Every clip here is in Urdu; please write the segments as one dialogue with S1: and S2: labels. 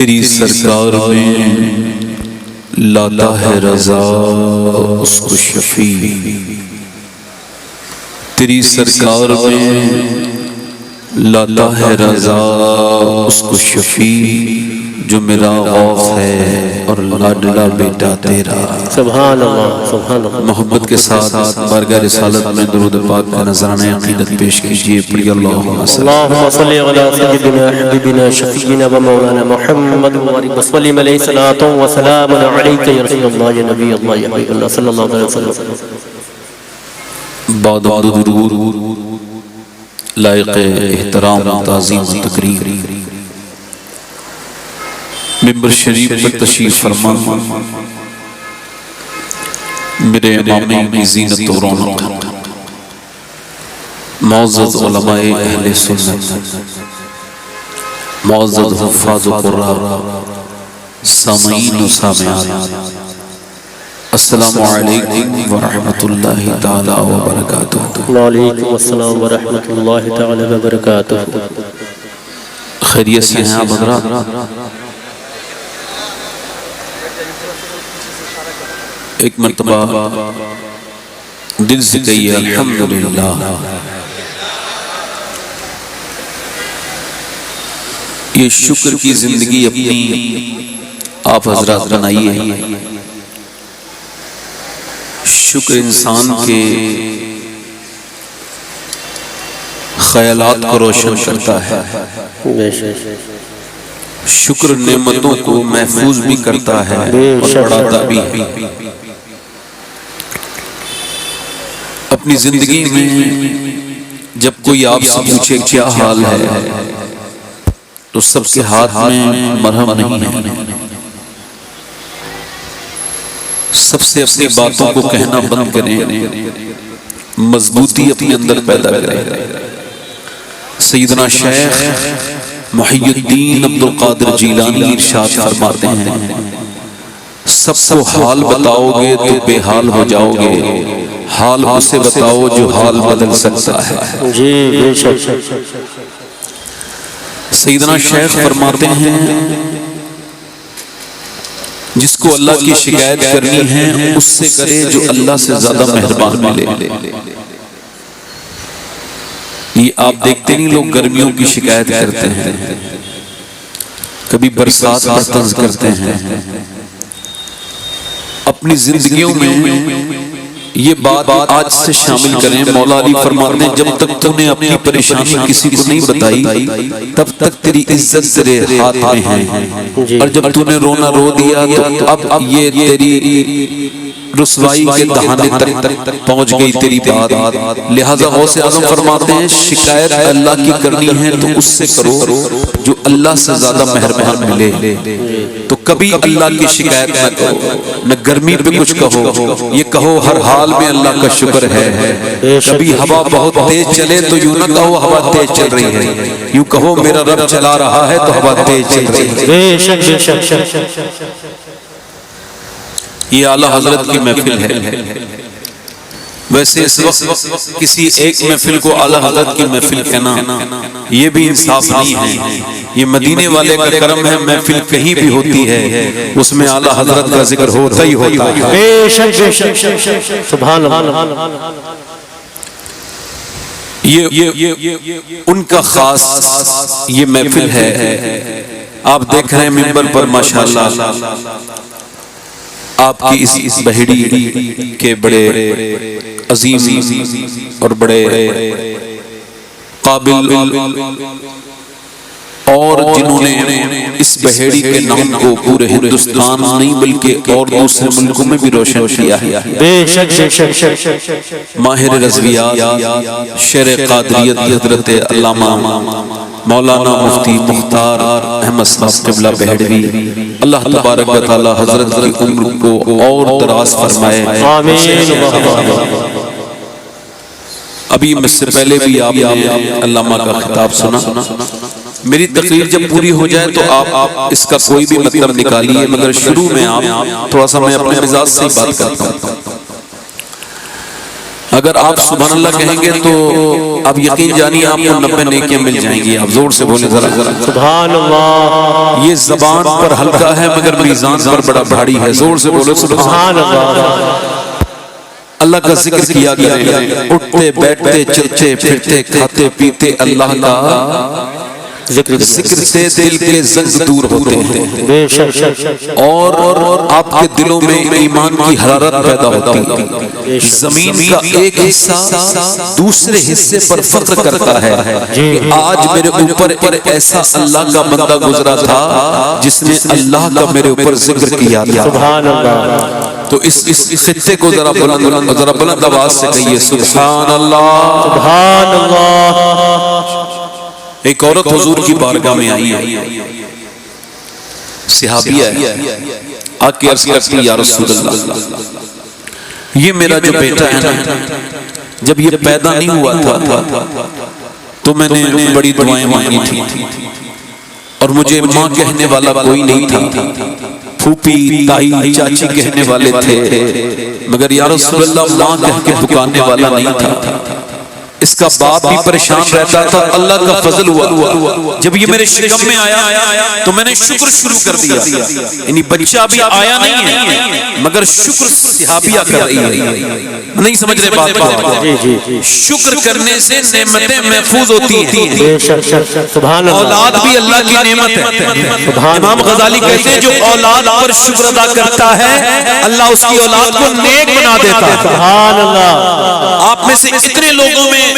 S1: تیری سرکار میں لاتا ہے رضا اس کو شفیع، تیری سرکار میں لاتا ہے رضا اس کو شفیع، جو میرا غوث ہے اور لاڈلا بیٹا تیرا۔
S2: سبحان اللہ سبحان اللہ۔
S1: محبت کے ساتھ بارگاہ رسالت میں درود پاک کا نذرانہ عقیدت پیش کیجئے۔ پڑھیے اللہم
S2: صلی علی سیدنا حبیبنا شفیعنا و مولانا محمد وسلم علیہ الصلوۃ والسلام علیک یا رسول اللہ یا نبی اللہ یا حبیب اللہ صلی اللہ علیہ وسلم۔
S1: بعد درود لائق احترام تعظیم و تکریم ممبر شریف پر تشریف فرما میرے امامی کی زینت و رونق معزز علماء اہل سنت، معزز حفاظ و قراء، سامعین و سامعات، السلام علیکم ورحمۃ اللہ تعالی وبرکاتہ۔
S2: وعلیکم السلام ورحمۃ اللہ تعالی وبرکاتہ۔
S1: خیریت سے ہیں آپ حضرات؟ ایک مرتبہ دل سے کہیے الحمدللہ۔ یہ شکر کی زندگی اپنی آپ حضرات بنائیے۔ شکر انسان کے خیالات کو روشن کرتا ہے، شکر نعمتوں کو محفوظ بھی کرتا ہے اور بڑھاتا بھی ہے۔ اپنی زندگی میں جب کوئی آپ سے پوچھے کیا حال ہے تو سب کے ہاتھ میں مرہم نہیں ہے۔ سب سے اپنی باتوں کو کہنا بند کریں، مضبوطی اپنے اندر پیدا کریں۔ سیدنا شیخ محی الدین عبدالقادر جیلانی ارشاد فرماتے ہیں، سب کو حال بتاؤ گے تو بے حال ہو جاؤ گے، حال اسے بتاؤ جو حال بدل سکتا ہے۔
S2: جی بے شک۔
S1: سیدنا شیخ فرماتے ہیں جس کو اللہ کی شکایت کرنی ہے اس سے کرے جو اللہ سے زیادہ مہربان ملے۔ یہ آپ دیکھتے نہیں لوگ گرمیوں کی شکایت کرتے ہیں، کبھی برسات کا طنز کرتے ہیں۔ اپنی زندگیوں میں یہ بات آج سے شامل کریں۔ مولا علی فرماتے ہیں جب تک تو نے اپنی پریشانی کسی کو نہیں بتائی تب تک تیری عزت تیرے ہاتھ میں ہے، اور جب تو نے رونا رو دیا تو اب یہ تیری رسوائی کے دہانے تک پہنچ گئی تیری بات۔ لہذا غوث اعظم فرماتے ہیں شکایت اللہ کی کرنی ہے تو اس سے کرو جو اللہ سے زیادہ مہربان ملے۔ تو کبھی اللہ کی شکایت نہ کرو، نہ گرمی پہ کچھ کہو، یہ کہو ہر حال میں اللہ کا شکر ہے۔ کبھی ہوا بہت تیز چلے تو یوں نہ کہو ہوا تیز چل رہی ہے، یوں کہو میرا رب چلا رہا ہے تو ہوا تیز چل رہی ہے۔
S2: بے شک بے شک۔
S1: یہ اعلیٰ حضرت کی محفل ہے۔ ویسے اس وقت کسی ایک محفل کو اعلیٰ حضرت کی محفل کہنا یہ بھی انصاف نہیں ہے۔ یہ مدینے والے کا کرم ہے، محفل کہیں بھی ہوتی ہے اس میں اعلیٰ حضرت کا ذکر ہوتا ہی ہوتا ہے۔
S2: بے شک بے شک۔ سبحان اللہ۔
S1: یہ ان کا خاص یہ محفل ہے۔ آپ دیکھ رہے ہیں منبر پر ماشاءاللہ آپ کی اس بہڑی کے بڑے عظیم اور بڑے قابل اور جنہوں نے اس بہڑی کے نام کو پورے ہندوستان نہیں بلکہ اور دوسرے ملکوں میں بھی روشن کیا ہے۔
S2: بے شک بے شک۔
S1: ماہر رضویات شیخ قادریت حضرت علامہ مولانا مفتی مختار احمد صاحب قبلہ بہڑوی، اللہ تبارک و تعالی حضرت کی عمر کو اور دراز فرمائے۔
S2: آمین۔
S1: ابھی مجھ سے پہلے بھی آپ نے علامہ کا خطاب سنا۔ میری تقریر جب پوری ہو جائے تو آپ اس کا کوئی بھی مطلب نکالیے، مگر شروع میں آپ تھوڑا سا میں اپنے مزاج سے بات کرتا ہوں۔ اگر آپ سبحان اللہ کہیں گے تو اب یقین جانیے آپ کو 90 نیکیاں مل جائیں گی. آپ زور سے بولیں ذرا.
S2: سبحان اللہ.
S1: یہ زبان پر ہلکا ہے مگر میزان پر بڑا بھاری ہے. زور سے بولو
S2: سبحان اللہ.
S1: اللہ کا ذکر کیا کریں. اٹھتے بیٹھتے چلتے پھرتے کھاتے پیتے اللہ کا ذکر سے دل کے زنگ دور ہوتے ہیں
S2: بے شک.
S1: اور آپ کے دلوں میں ایمان کی حرارت پیدا ہوتی ہے. زمین کا ایک حصہ دوسرے حصے پر فخر کرتا ہے کہ آج میرے اوپر ایک ایسا اللہ کا بندہ گزرا تھا جس نے اللہ کا میرے اوپر ذکر کیا تھا.
S2: سبحان اللہ.
S1: تو اس خطے کو ذرا بلند آواز سے کہیے سبحان اللہ.
S2: سبحان اللہ.
S1: ایک عورت حضور کی بارگاہ میں آئی ہے, صحابیہ ہے, آ کے عرض کرتی یا رسول اللہ, یہ میرا جو بیٹا ہے نا, جب یہ پیدا نہیں ہوا تھا تو میں نے بڑی دعائیں مانگی تھی اور مجھے ماں کہنے والا کوئی نہیں تھا, پھوپھی تائی چاچی کہنے والے تھے, مگر یا رسول اللہ ماں کہہ کے پکارنے والا نہیں تھا. اس کا باپ بھی پریشان رہتا تھا. اللہ کا فضل ہوا جب یہ میرے شکم میں آیا تو میں نے شکر شروع کر دیا. یعنی بچہ بھی آیا نہیں ہے مگر شکر صحابیہ کر رہی ہے. نہیں سمجھ رہے بات کو؟ شکر کرنے سے نعمتیں محفوظ ہوتی ہیں. اولاد بھی اللہ کی نعمت ہے. امام غزالی کہتے ہیں جو اولاد پر شکر ادا کرتا ہے اللہ اس کی اولاد کو نیک بنا دیتا ہے.
S2: سبحان اللہ.
S1: آپ میں سے اتنے لوگوں میں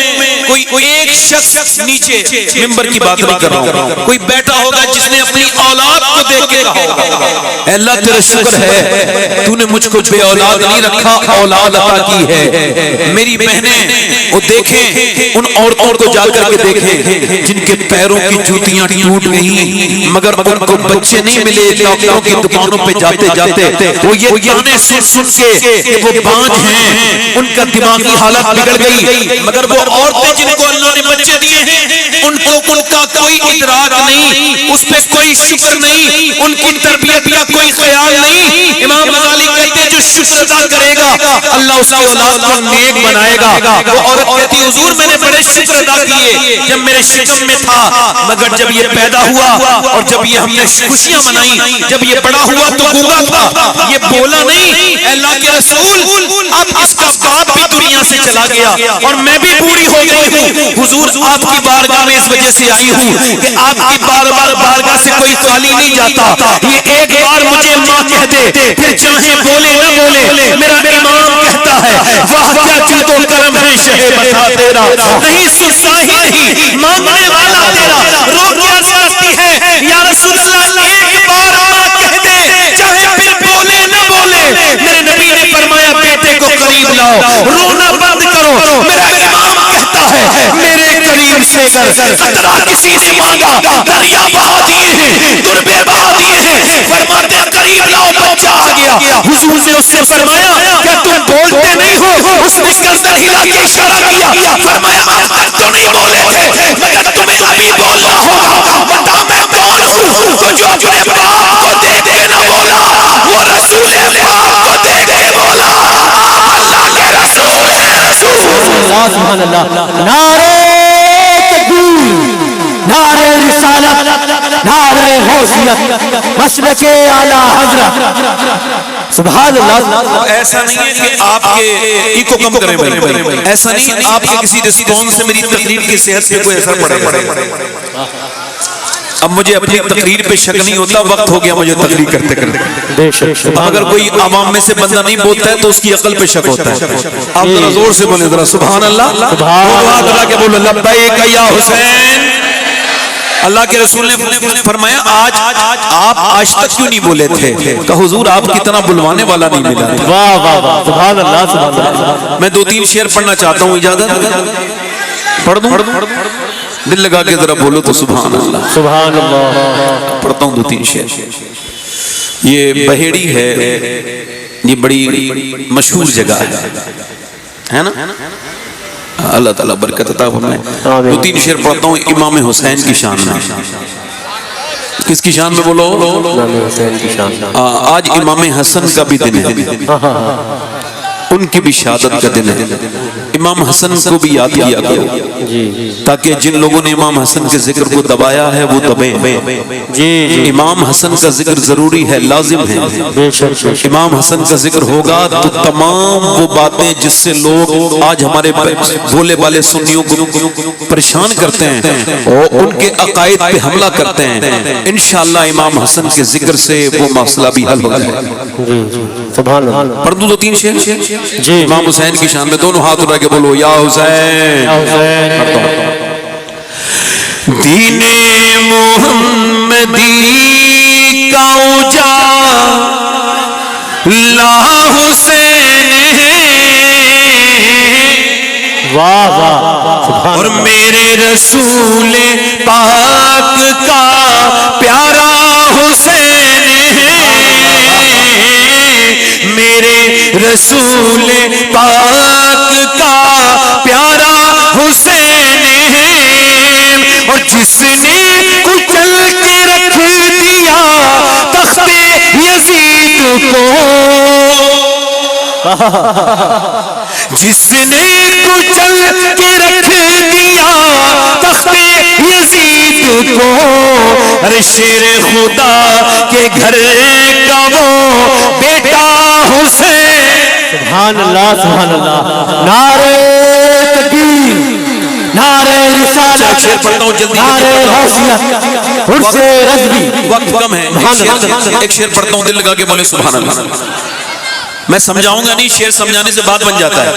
S1: کوئی ایک شخص نیچے ممبر کی بات نہیں کر رہا ہوں, کوئی بیٹھا ہوگا جس نے اپنی اولاد کو دیکھ کے کہا ہوگا اے اللہ تیرا شکر ہے تو نے مجھ کو بے اولاد نہیں رکھا, اولاد عطا کی ہے. میری بہنیں وہ دیکھیں ان عورتوں کو جا کر کے دیکھیں جن کے پیروں کی جوتیاں ٹوٹ گئی مگر ان کو بچے نہیں ملے. ڈاکٹروں کی دکانوں پہ جاتے جاتے وہ یہ گانے سن کے کہ وہ بانجھ ہیں, ان کا دماغی حالت بگڑ گئی, مگر وہ عورتیں جن کو اللہ نے بچے دیے ہیں ان کا کوئی ادراک نہیں, اس پہ کوئی شکر نہیں, ان کی تربیت کا کوئی خیال نہیں. امام غزالی کہتے ہیں جو شکر ادا کرے گا اللہ اس کی اولاد کو نیک بنائے گا. وہ عورت کہتی حضور میں نے بڑے شکر ادا کیے جب میرے شکم میں تھا, مگر جب یہ پیدا ہوا اور جب یہ ہم نے خوشیاں منائی, جب یہ بڑا ہوا تو گونگا تھا, یہ بولا نہیں. اللہ کے رسول اب اس کا باپ بھی دنیا سے چلا گیا اور میں بھی بوڑھی ہو گئی ہوں. حضور آپ کی بارگاہ میں اس وجہ سے آئی ہوں کہ آپ کی بارگاہ سے کوئی خالی نہیں جاتا. یہ ایک بار مجھے ماں کہہ دے پھر چاہے بولے نہ بولے. میرا امام کہتا ہے واہ کیا جود و کرم ہے شہ بتا تیرا, نہیں سنتا ہی نہیں مانگنے والا تیرا. رو کیا سکتی ہے یا رسول اللہ, ایک بار ماں کہہ دے چاہے پھر بولے نہ بولے. میرے نبی نے فرمایا بیٹے کو قریب لاؤ, رونا بند کرو. میرا امام کہتا ہے میرے قریب سے گر قطرہ کسی نے مانگا دریا بہا دیے ہیں, دربے بہا دیے ہیں. فرماتے قریب لاؤ بچہ آ گیا. حضور نے اس سے فرمایا کیا تم بولتے نہیں ہو؟ اس نے گردن ہلا کے اشارہ کیا, فرمایا آج تک تو نہیں بولے تھے مگر تمہیں ابھی بولنا ہوگا. بتا میں کون ہوں تو جو اپنے باپ کو دیکھ کے نہ بولا وہ رسول پاک کو دیکھ کے بولا. اللہ کے رسول ہے رسول.
S2: سبحان اللہ. نعرہ تکبیر, نعرہ رسالت, نعرہ حیثیت, مشرق اعلی حضرت. سبحان اللہ.
S1: ایسا نہیں ہے کہ آپ کے ایکو کم کریں بھائی, ایسا نہیں آپ کے کسی رسپونس سے میری تقریر کی صحت پہ کوئی اثر پڑے. اب مجھے اپنی تقریر پہ شک نہیں ہوتا, وقت ہو گیا مجھے تقریر کرتے کرتے. اگر کوئی عوام میں سے بندہ نہیں بولتا ہے تو اس کی عقل پہ شک ہوتا ہے. آپ ذرا زور سے بولیں ذرا سبحان اللہ. اللہ کے بولو لبیک یا حسین. اللہ کے رسول نے فرمایا آج آپ آج تک کیوں نہیں بولے تھے؟ کہ حضور آپ کی طرح بلوانے والا نہیں ملا.
S2: واہ واہ واہ, سبحان اللہ سبحان اللہ.
S1: میں 2-3 شعر پڑھنا چاہتا ہوں, اجازت پڑھ دوں؟ دل لگا کے ذرا بولو تو سبحان اللہ.
S2: سبحان اللہ.
S1: پڑھتا ہوں 2-3 شعر. یہ بہیڑی ہے, یہ بڑی مشہور جگہ ہے نا. اللہ تعالیٰ برکت عطا فرمائے. 2-3 شعر پڑھتا ہوں امام حسین کی شان میں. کس کی شان میں بولو؟
S2: امام حسین کی شان.
S1: آج امام حسن کا بھی دن ہے. ان کی بھی شہادت کا دن ہے. امام حسن کو بھی یاد کیا کرو تاکہ جن لوگوں نے امام حسن کے ذکر کو دبایا ہے وہ دبیں. امام حسن کا ذکر ضروری ہے, لازم ہے. امام حسن کا ذکر ہوگا تو تمام وہ باتیں جس سے لوگ آج ہمارے بھولے والے سنیوں کو پریشان کرتے ہیں اور ان کے عقائد پہ حملہ کرتے ہیں, انشاءاللہ امام حسن کے ذکر سے وہ مسئلہ بھی حل ہو جائے.
S2: سبحان اللہ.
S1: پڑھ دوں دو تین شعر
S2: جی.
S1: امام حسین کی شان میں, دونوں ہاتھ اٹھا کے بولو یا حسین. دین محمدی کا اجالا حسین
S2: واہ واہ.
S1: اور میرے رسول پاک کا پیارا حسین میرے رسول پاک کا پیارا حسین اور جس نے کچل کے رکھ دیا تخت یزید کو, جس نے کچل کے رکھ دیا تخت یزید کو, ارے شیر خدا کے گھر کا وہ بیٹا حسین.
S2: سبحان اللہ سبحان اللہ. نعرہ تکبیر, نعرہ رسالت, نعرہ حوصلہ, حرس رضوی.
S1: وقت کم ہے, ایک شعر پڑھتا ہوں, دل لگا کے بولے سبحان اللہ. میں سمجھاؤں گا نہیں, شعر سمجھانے سے بات بن جاتا ہے.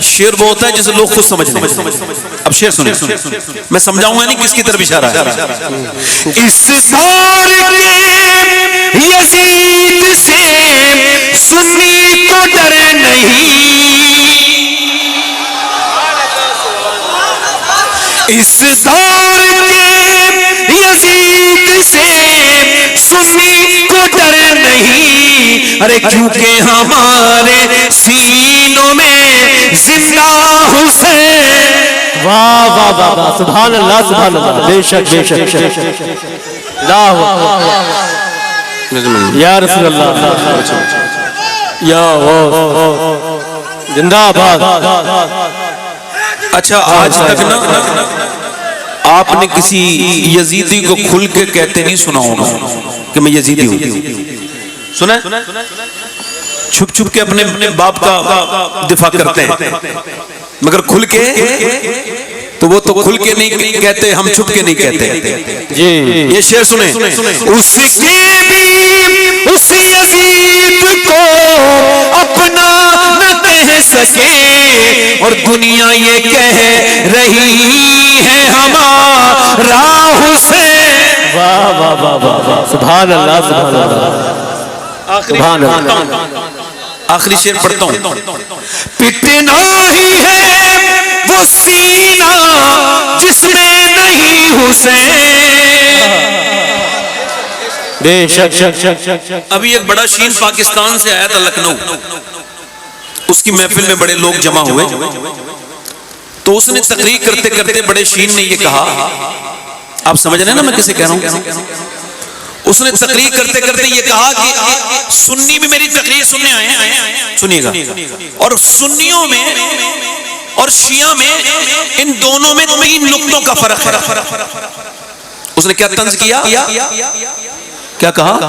S1: شعر وہ ہوتا ہے جسے لوگ خود سمجھ لیں. اب شعر سنیں, میں سمجھاؤں گا نہیں کس کی طرف اشارہ ہے. اس دور کے یزید سے سنی کو ڈر نہیں, اس دور کے یزید سے سنی کو ڈر نہیں, ارے کیونکہ ہمارے سینوں میں زندہ حسین.
S2: واہ واہ واہ واہ. سبحان اللہ سبحان اللہ. بے شک بے شک. اللہ یا رسول اللہ یا زندہ باد.
S1: اچھا, آج تک نا آپ نے کسی یزیدی کو کھل کے کہتے نہیں سنا ہوگا کہ میں یزیدی ہوں. سنا چھپ چھپ کے اپنے باپ کا دفاع کرتے ہیں, مگر کھل کے تو وہ تو کھل کے نہیں کہتے, ہم چھپ کے نہیں کہتے. یہ شعر سنیں. اس کے بھی اس یزید کو اپنا نہ کہہ سکے اور دنیا یہ کہہ رہی ہے ہمارا حسین.
S2: واہ واہ واہ واہ. سبحان اللہ سبحان اللہ. سبحان اللہ.
S1: آخری شعر پڑھتا ہوں. پٹنا ہی ہے وہ سینہ جس میں نہیں حسین.
S2: بے شک.
S1: ابھی ایک بڑا شین پاکستان سے آیا تھا لکھنؤ, اس کی محفل میں بڑے لوگ جمع ہوئے تو اس نے تقریر کرتے کرتے بڑے شین نے یہ کہا, آپ سمجھ رہے ہیں نا میں کسے کہہ رہا ہوں. اس نے تقریر کرتے کرتے یہ کہا کہ سنی بھی میری تقریر سننے آئے ہیں, سنیے گا, اور سنیوں میں اور شیعہ میں ان دونوں میں 3 نقطوں کا فرق ہے. اس نے کیا طنز کیا, کیا کہا,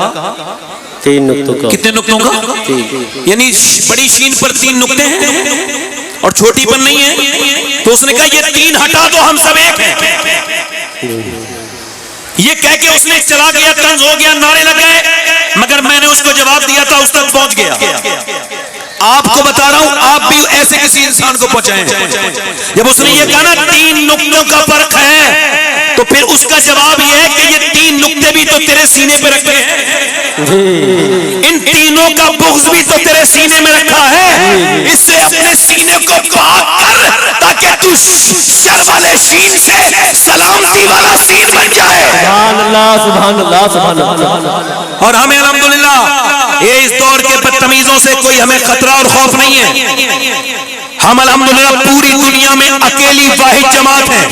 S2: 3 نقطوں کا.
S1: کتنے نقطوں کا؟ یعنی بڑی شین پر 3 نقطے ہیں اور چھوٹی پر نہیں ہے. تو اس نے کہا یہ 3 ہٹا دو, ہم سب ایک ہیں. یہ کہہ کے اس نے چلا گیا, طنز ہو گیا, نعرے لگ گئے, مگر میں نے اس کو جواب دیا تھا, اس تک پہنچ گیا. آپ کو بتا رہا ہوں, آپ بھی ایسے کسی انسان کو پہنچائیں. جب اس نے یہ کہا نا 3 نقطوں کا فرق ہے, تو پھر اس کا جواب یہ ہے کہ یہ 3 نقطے بھی تو تیرے سینے پہ رکھے ہیں, ان تینوں کا بغض بھی تو تیرے سینے میں رکھا ہے. اس سے اپنے سینے کو پاک کر تاکہ تو شر والے شین سے سلامتی والا سین بن جائے.
S2: سبحان اللہ سبحان اللہ سبحان اللہ.
S1: اور ہمیں الحمدللہ یہ اس دور کے بدتمیزوں سے کوئی ہمیں خطرہ اور خوف نہیں ہے. ہم الحمدللہ پوری دنیا میں اکیلی واحد جماعت ہیں.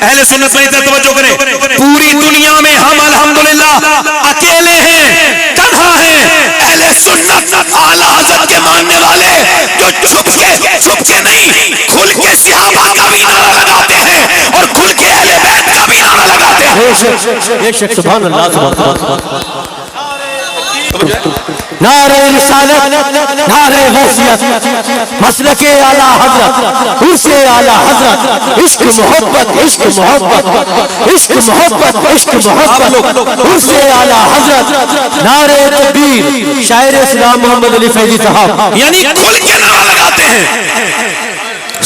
S1: اہل سنت میں توجہ کریں, پوری دنیا میں ہم الحمدللہ اکیلے ہیں, تنہا ہیں. اہل سنت اعلیٰ حضرت کے ماننے والے چھپ کے نہیں، کھل کے صحابہ کا بھی نعرہ لگاتے ہیں اور کھل کے اہل بیت کا بھی نعرہ لگاتے ہیں.
S2: بے شک سبحان اللہ سبحان اللہ. نعرہ رسالت، نعرہ غوثیت، مسلک اعلیٰ حضرت، عرش اعلیٰ حضرت، عشق محبت عشق محبت عشق محبت عشق محبت، عرش اعلیٰ حضرت، نعرہ تکبیر، شاعر اسلام محمد علی فیضی صاحب.
S1: یعنی کھل کے نعرہ لگاتے ہیں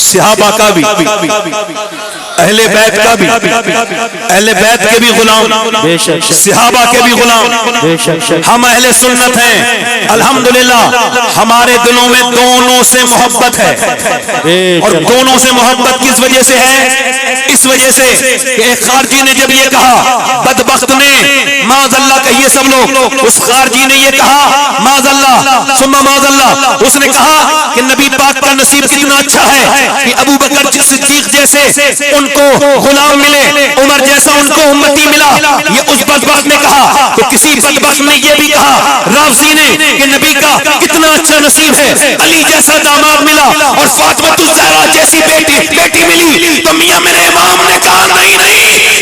S1: صحابہ کا بھی، اہل بیت کا بھی، اہل بیت کے بھی غلام، صحابہ کے بھی غلام. ہم اہل سنت ہیں الحمدللہ. ہمارے دلوں میں دونوں سے محبت ہے، اور دونوں سے محبت کس وجہ سے ہے؟ اس وجہ سے کہ ایک خارجی نے جب یہ کہا، بدبخت نے، معاذ اللہ کہیے سب لوگ، اس خارجی نے یہ کہا معاذ اللہ ثم معاذ اللہ، اس نے کہا کہ نبی پاک کا نصیب کتنا اچھا ہے کہ ابو بکر صدیق جیسے ان کو غلام ملے، عمر جیسا ان کو امتی ملا. یہ اس بدبخت نے کہا. تو کسی بدبخت نے یہ بھی کہا رافضی نے کہ نبی کا کتنا اچھا نصیب ہے، علی جیسا داماد ملا اور فاطمہ الزہرا جیسی بیٹی ملی. تو میاں میرے امام نے کہا نہیں،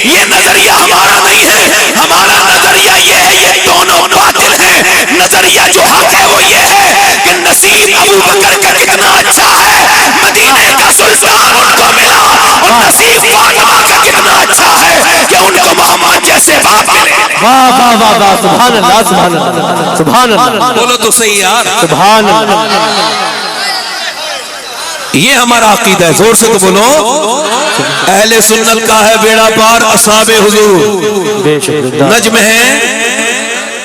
S1: یہ نظریہ ہمارا نہیں ہے. ہمارا نظریہ یہ ہے یہ دونوں باطل ہیں. نظریہ جو حق ہے وہ یہ ہے کہ نصیب ابو بکر کا کتنا اچھا ہے، مدینے کا سلطان ان کو ملا، اور نصیب فاطمہ کا کتنا اچھا ہے کہ ان کو محمد جیسے باپ ملے.
S2: واہ واہ واہ واہ سبحان اللہ سبحان اللہ سبحان اللہ.
S1: بولو تو صحیح یار،
S2: سبحان اللہ.
S1: یہ ہمارا عقیدہ ہے. زور سے تو بولو. اہل سنت کا ہے بیڑا پار اصحاب حضور. نجم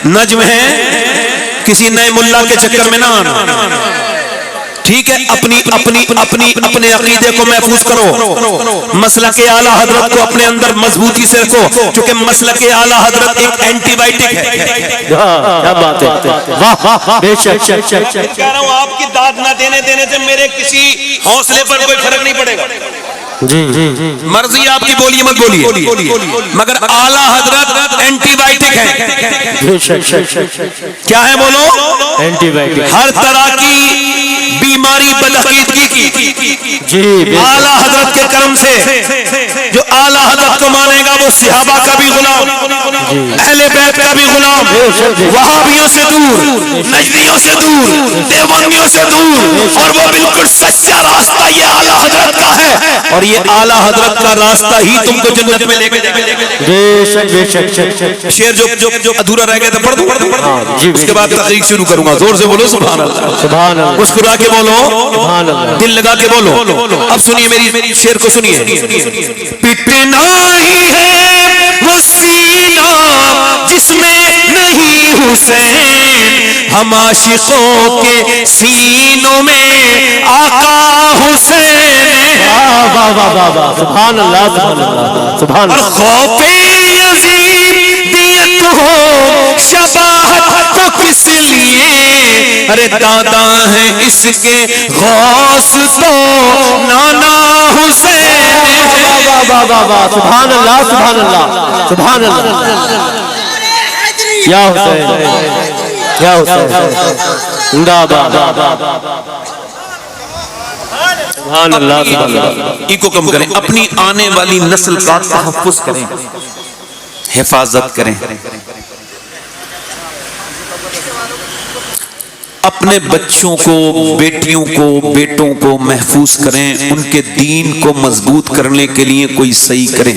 S1: نجم ہے، کسی نئے ملا کے چکر میں نہ آنا. ٹھیک ہے، اپنے عقیدے کو محفوظ کرو، مسلک اعلیٰ حضرت کو اپنے اندر مضبوطی سے رکھو، کیونکہ مسلک اعلیٰ حضرت ایک اینٹی بائیٹک ہے.
S2: کیا بات ہے، واہ بے شک.
S1: کہہ رہا ہوں آپ کی داد نہ دینے سے میرے کسی حوصلے پر کوئی فرق نہیں پڑے گا. مرضی آپ کی بولیے مت بولیے، مگر اعلیٰ حضرت اینٹی بائیٹک ہے. کیا ہے بولو؟ Anti biotic. ہر طرح کی بیماری بدعقیدگی کی اعلیٰ حضرت کے کرم سے جو اعلیٰ حضرت کو مانے گا وہ صحابہ کا بھی غلام، اہل بیت کا بھی غلام، وہابیوں سے دور، نجدیوں سے دور، دیوبندیوں سے دور، اور وہ بالکل سچا راستہ یہ اعلیٰ حضرت کا ہے. اور یہ اعلیٰ حضرت کا راستہ ہی تم کو جنت میں لے کے جائے گا. شعر جو ادھورا رہ گیا تھا پڑھ دو، اس کے بعد تحقیق شروع کروں گا. زور سے بولو سبحان اللہ، سبحان اللہ. مسکرا کے بولو، دل لگا کے بولو. اب سنیے میری شعر کو سنیے. پٹنا ہی ہے وہ سینہ جس میں نہیں حسین، ہم عاشقوں کے سینوں میں آقا حسین.
S2: واہ واہ واہ واہ سبحان اللہ سبحان اللہ سبحان اللہ.
S1: خوف یزید دیت ہو شباہت تو کس لیے، ارے دادا ہے اس کے غوث تو نانا حسین.
S2: واہ واہ واہ واہ سبحان اللہ سبحان اللہ سبحان اللہ. یا حسین یا حسین زندہ باد. سبحان اللہ سبحان اللہ.
S1: ایکو کم کریں، اپنی آنے والی نسل کا تحفظ کریں، حفاظت کریں. اپنے بچوں کو، بیٹیوں کو، بیٹوں کو محفوظ کریں. ان کے دین کو مضبوط کرنے کے لیے کوئی صحیح کریں.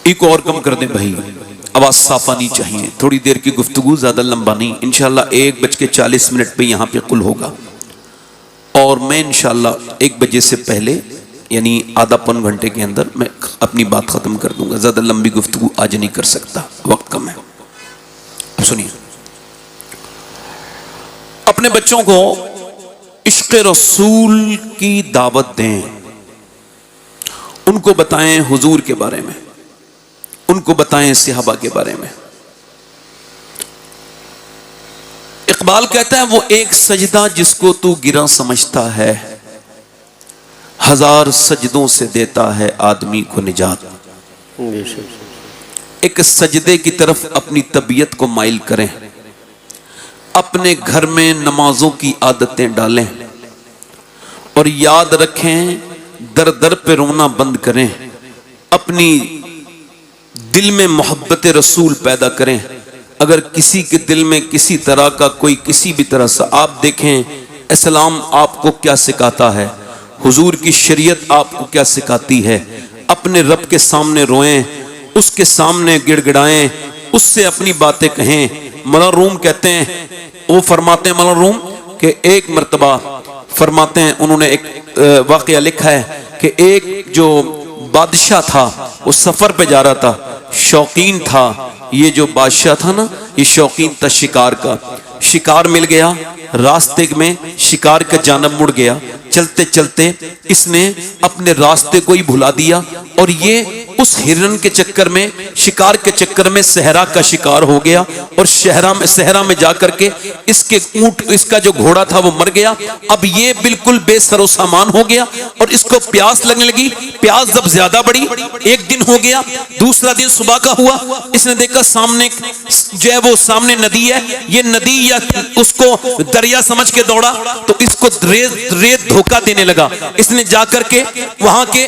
S1: ایک اور کم کر دیں بھائی، آواز صاف آنی چاہیے. تھوڑی دیر کی گفتگو، زیادہ لمبا نہیں. انشاءاللہ 1:40 پہ یہاں پہ قل ہوگا، اور میں انشاءاللہ 1 بجے سے پہلے یعنی آدھا پون گھنٹے کے اندر میں اپنی بات ختم کر دوں گا. زیادہ لمبی گفتگو آج نہیں کر سکتا، وقت کم ہے. سنیے، اپنے بچوں کو عشق رسول کی دعوت دیں. ان کو بتائیں حضور کے بارے میں، ان کو بتائیں صحابہ کے بارے میں. اقبال کہتا ہے وہ ایک سجدہ جس کو تو گرا سمجھتا ہے، 1000 سجدوں سے دیتا ہے آدمی کو نجات. ایک سجدے کی طرف اپنی طبیعت کو مائل کریں. اپنے گھر میں نمازوں کی عادتیں ڈالیں اور یاد رکھیں در در پہ رونا بند کریں، اپنی دل میں محبت رسول پیدا کریں۔ اگر کسی کے دل میں کسی طرح کا کوئی کسی بھی طرح سے، آپ دیکھیں اسلام آپ کو کیا سکھاتا ہے، حضور کی شریعت آپ کو کیا سکھاتی ہے۔ اپنے رب کے سامنے روئیں، اس کے سامنے گڑ گڑائیں، اس سے اپنی باتیں کہیں۔ مولانا روم کہتے ہیں، وہ فرماتے ہیں مولانا روم کہ ایک مرتبہ فرماتے ہیں، انہوں نے ایک واقعہ لکھا ہے کہ ایک جو بادشاہ تھا وہ سفر پہ جا رہا تھا، شوقین تھا، یہ جو بادشاہ تھا نا یہ شوقین تھا شکار کا، شکار مل گیا، راستے میں شکار کا جانب مڑ گیا، چلتے چلتے اس نے اپنے راستے کو ہی بھلا دیا اور یہ اس ہرن کے چکر میں، شکار کے چکر میں صحرا کا شکار ہو گیا اور صحرا میں جا کر کے اس کے اونٹ، اس کا جو گھوڑا تھا وہ مر گیا۔ اب یہ بالکل بے سر و سامان ہو گیا اور اس کو پیاس لگنے لگی، پیاس جب زیادہ بڑھی، ایک دن ہو گیا، دوسرا دن صبح کا ہوا، اس نے دیکھا سامنے جو ہے وہ سامنے ندی ہے، یہ ندی یا اس کو دریا سمجھ کے دوڑا تو اس کو ریت دھوکہ دینے لگا۔ اس نے جا کر کے وہاں کے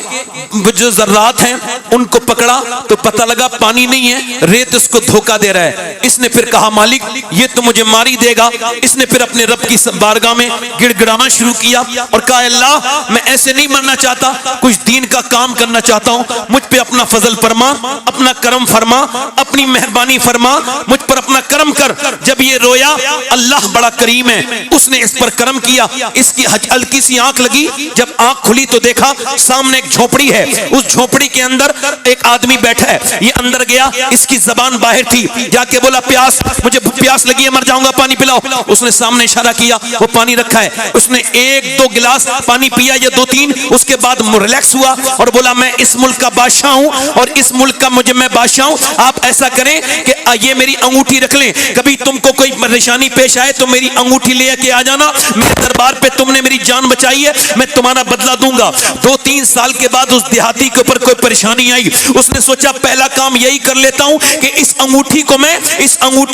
S1: جو ذرات ہیں ان کو پکڑا تو پتہ لگا پانی نہیں ہے، ریت اس کو دھوکہ دے رہا ہے۔ اس نے پھر کہا مالک یہ تو مجھے ماری دے گا۔ اس نے پھر اپنے رب کی بارگاہ میں گڑ گڑانا شروع کیا اور کہا اللہ میں ایسے نہیں مرنا چاہتا، کچھ دین کا کام کرنا چاہتا ہوں، مجھ پہ اپنا فضل فرما، اپنا کرم فرما، اپنی مہربانی فرما، مجھ پر اپنا کرم کر۔ جب یہ رویا اللہ بڑا کریم ہے، اس نے اس پر کرم کیا، اس کی ہلکی سی آنکھ لگی، جب آنکھ کھلی تو دیکھا سامنے ایک جھوپڑی ہے، اس جھوپڑی کے اندر ایک آدمی بیٹھا ہے۔ یہ اندر گیا، اس کی زبان باہر تھی، جا کے بولا پیاس، مجھے پیاس لگی ہے، مر جاؤں گا، پانی پلاؤ۔ اس نے سامنے اشارہ کیا، وہ پانی رکھا ہے، اس نے ایک دو گلاس پانی پیا یا دو تین، اس کے بعد ریلیکس ہوا اور بولا میں اس ملک کا بادشاہ ہوں اور اس ملک کا میں بادشاہ ہوں، آپ ایسا کریں کہ یہ میری انگوٹھی رکھ لیں، کبھی تم کو کوئی پریشانی پیش آئے تو میری انگوٹھی لے کے آ جانا، میرے دربار پہ تم نے میری جان بچائی ہے، میں تمہارا بدلہ دوں گا۔ 2-3 سال کے بعد اس دیہاتی کے اوپر کوئی پریشانی آئی، اس نے سوچا پہلا کام یہی کر لیتا ہوں کہ اس انگوٹھی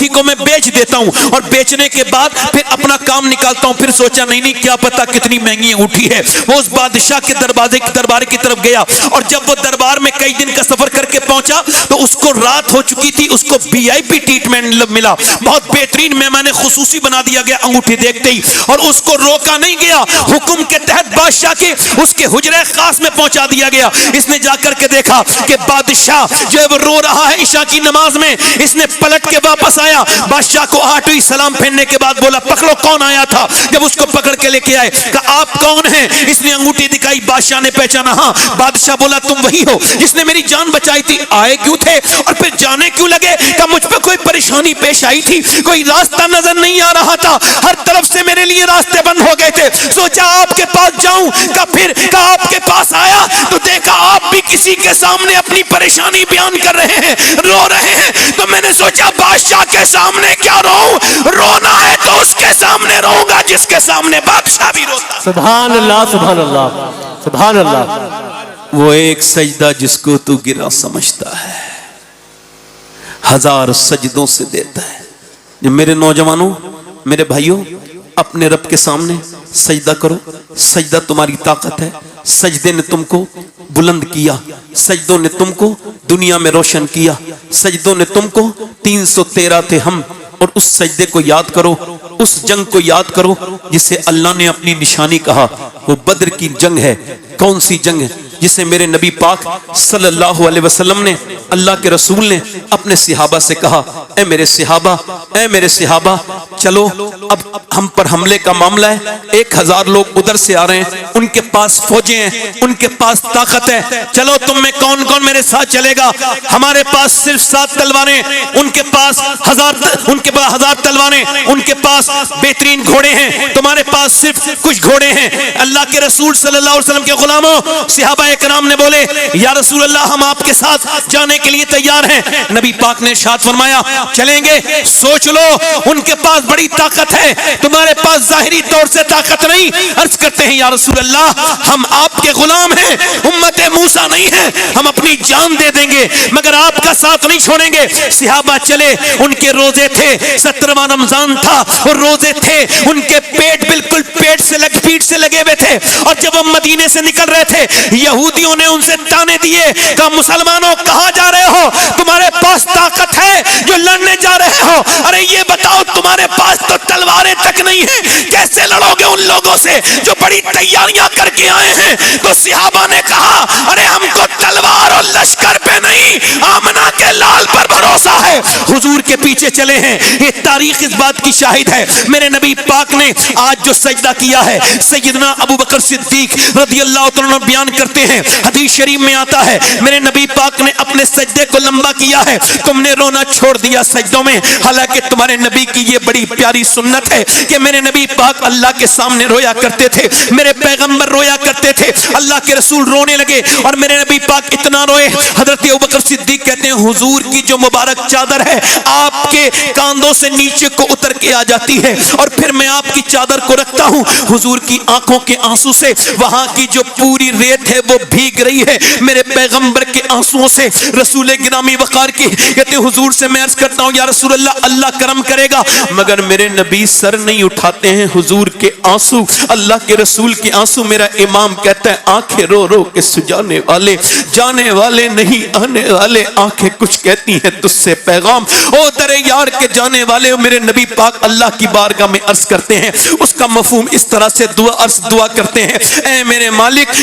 S1: کو میں بیچ دیتا ہوں اور بیچنے کے بعد پھر اپنا کام نکالتا ہوں۔ پھر سوچا نہیں کیا پتا کتنی مہنگی انگوٹھی ہے۔ وہ اس بادشاہ کے دربار کی طرف گیا اور جب وہ دربار میں کئی دن کا سفر کر کے پہنچا تو اس کو رات ہو چکی تھی، اس کو VIP ٹریٹمنٹ ملا، بہت بہترین مہمان خصوصی بنا دیا گیا انگوٹھی دیکھتے ہی، اور اس کو روکا نہیں گیا، حکم کے تحت بادشاہ کے اس کے حجرے خاص میں پہنچا دیا گیا۔ اس نے جا کر کے دیکھا کہ بادشاہ جو ہے وہ رو رہا ہے عشاء کی نماز میں، اس نے پلٹ کے واپس آیا، بادشاہ کو آٹھویں سلام پھیرنے کے بعد بولا پکڑو کون آیا تھا۔ جب اس کو پکڑ کے لے کے آئے کہا آپ کون ہیں؟ اس نے انگوٹھی دکھائی، بادشاہ نے پہچانا، ہاں۔ بادشاہ بولا تم وہی ہو جس نے میری جان بچائی تھی، آئے کیوں تھے اور پھر جانے کیوں لگے؟ کہ مجھ پہ کوئی پریشانی پیش آئی تھی، کوئی راستہ نظر نہیں آ رہا تھا، ہر طرف سے میرے لیے راستے بند ہو گئے تھے، سوچا آپ کے پاس جاؤں، پھر آپ کے پاس آیا تو دیکھا آپ بھی کسی کے سامنے اپنی پریشانی بیان کر رہے ہیں، رو رہے ہیں، تو میں نے سوچا بادشاہ کے سامنے کیا روؤں، رونا ہے تو اس کے سامنے روؤں گا جس کے سامنے بادشاہ بھی روتا۔
S2: سبحان اللہ سبحان اللہ سبحان اللہ۔
S1: وہ ایک سجدہ جس کو تو گرا سمجھتا ہے 1000 سجدوں سے دیتا ہے۔ میرے نوجوانوں، میرے بھائیوں، اپنے رب کے سامنے سجدہ کرو، سجدہ تمہاری طاقت ہے، سجدے نے تم کو بلند کیا، سجدوں نے تم کو دنیا میں روشن کیا، سجدوں نے تم کو 313 تھے ہم، اور اس سجدے کو یاد کرو، اس جنگ کو یاد کرو جسے اللہ نے اپنی نشانی کہا، وہ بدر کی جنگ ہے۔ کون سی جنگ ہے؟ جسے میرے نبی پاک صلی اللہ علیہ وسلم نے، اللہ کے رسول نے اپنے صحابہ سے کہا اے میرے صحابہ چلو اب ہم پر حملے کا معاملہ ہے، 1000 لوگ ادھر سے آ رہے ہیں، ان کے پاس فوجیں ہیں، ان کے پاس طاقت ہے، چلو تم میں کون کون میرے ساتھ چلے گا؟ ہمارے پاس صرف 7 تلواریں، ان کے پاس 1000 تلواریں، ان کے پاس بہترین گھوڑے ہیں، تمہارے پاس صرف کچھ گھوڑے ہیں۔ اللہ کے رسول صلی اللہ علیہ وسلم کے غلاموں، صحابہ کرام نے بولے یا رسول اللہ ہم آپ کے ساتھ جانے کے لیے تیار ہیں. نبی پاک نے ارشاد فرمایا چلیں گے, سوچ لو ان کے پاس بڑی طاقت ہے, تمہارے پاس ظاہری طور سے طاقت نہیں. عرض کرتے ہیں یا رسول اللہ ہم آپ کے غلام ہیں, امت موسیٰ نہیں ہیں, ہم اپنی جان دے دیں گے مگر آپ کا ساتھ نہیں چھوڑیں گے. صحابہ چلے, ان کے روزے تھے, 17واں رمضان تھا اور روزے تھے, ان کے پیٹ بالکل پیٹ سے لگے ہوئے تھے. اور جب ہم مدینے سے نکل رہے تھے یہودیوں نے ان سے تانے دیے, کہا مسلمانوں کہاں جا رہے ہو, تمہارے پاس طاقت ہے جو لڑنے جا رہے ہو, ارے یہ بتاؤ تمہارے پاس تو تلواریں تک نہیں ہیں, کیسے لڑو گے ان لوگوں سے جو بڑی تیاریاں کر کے آئے ہیں. تو صحابہ نے کہا ارے ہم کو تلوار اور لشکر پہ نہیں, آمنہ کے لال پر بھروسہ ہے. حضور کے پیچھے چلے ہیں, یہ تاریخ اس بات کی شاہد ہے. میرے نبی پاک نے آج جو سجدہ کیا ہے, سیدنا ابو بکر صدیق رضی اللہ عنہ بیان کرتے ہیں, حدیث شریف میں آتا ہے میرے نبی پاک نے اپنے سجدے کو لمبا کیا ہے, تم نے رونا چھوڑ دیا سجدوں میں. حالانکہ تمہارے نبی کی یہ بڑی پیاری سنت ہے کہ میرے نبی پاک اللہ کے سامنے رویا کرتے تھے, میرے پیغمبر رویا کرتے تھے, اللہ کے رسول رونے لگے اور میرے نبی پاک اتنا روئے. حضرت ابو بکر صدیق کہتے ہیں حضور کی جو مبارک چادر ہے آپ کے کاندھوں سے نیچے کو اتر کے آ جاتی ہے اور پھر میں آپ کی چادر کو رکھتا ہوں, حضور کی آنکھوں کے آنسو سے وہاں کی جو پوری ریت ہے وہ بھیگ رہی ہے میرے پیغمبر کے آنسوؤں سے. رسول گرامی وقار کی کہتے ہیں حضور سے میں عرض کرتا ہوں یا رسول اللہ اللہ کرم کرے گا, مگر میرے نبی سر نہیں اٹھاتے ہیں. حضور کے آنسو, اللہ کے رسول کے آنسو, میرا امام کہتا ہے آنکھیں رو رو کے سجانے والے, جانے والے نہیں آنے والے, آنکھیں کچھ کہتی ہیں تجھ سے پیغام, او در یار کے جانے والے. میرے نبی پاک اللہ کی بارگاہ میں عرض کرتے ہیں, اس کا مفہوم اس طرح سے دعا کرتے ہیں, اے میرے مالک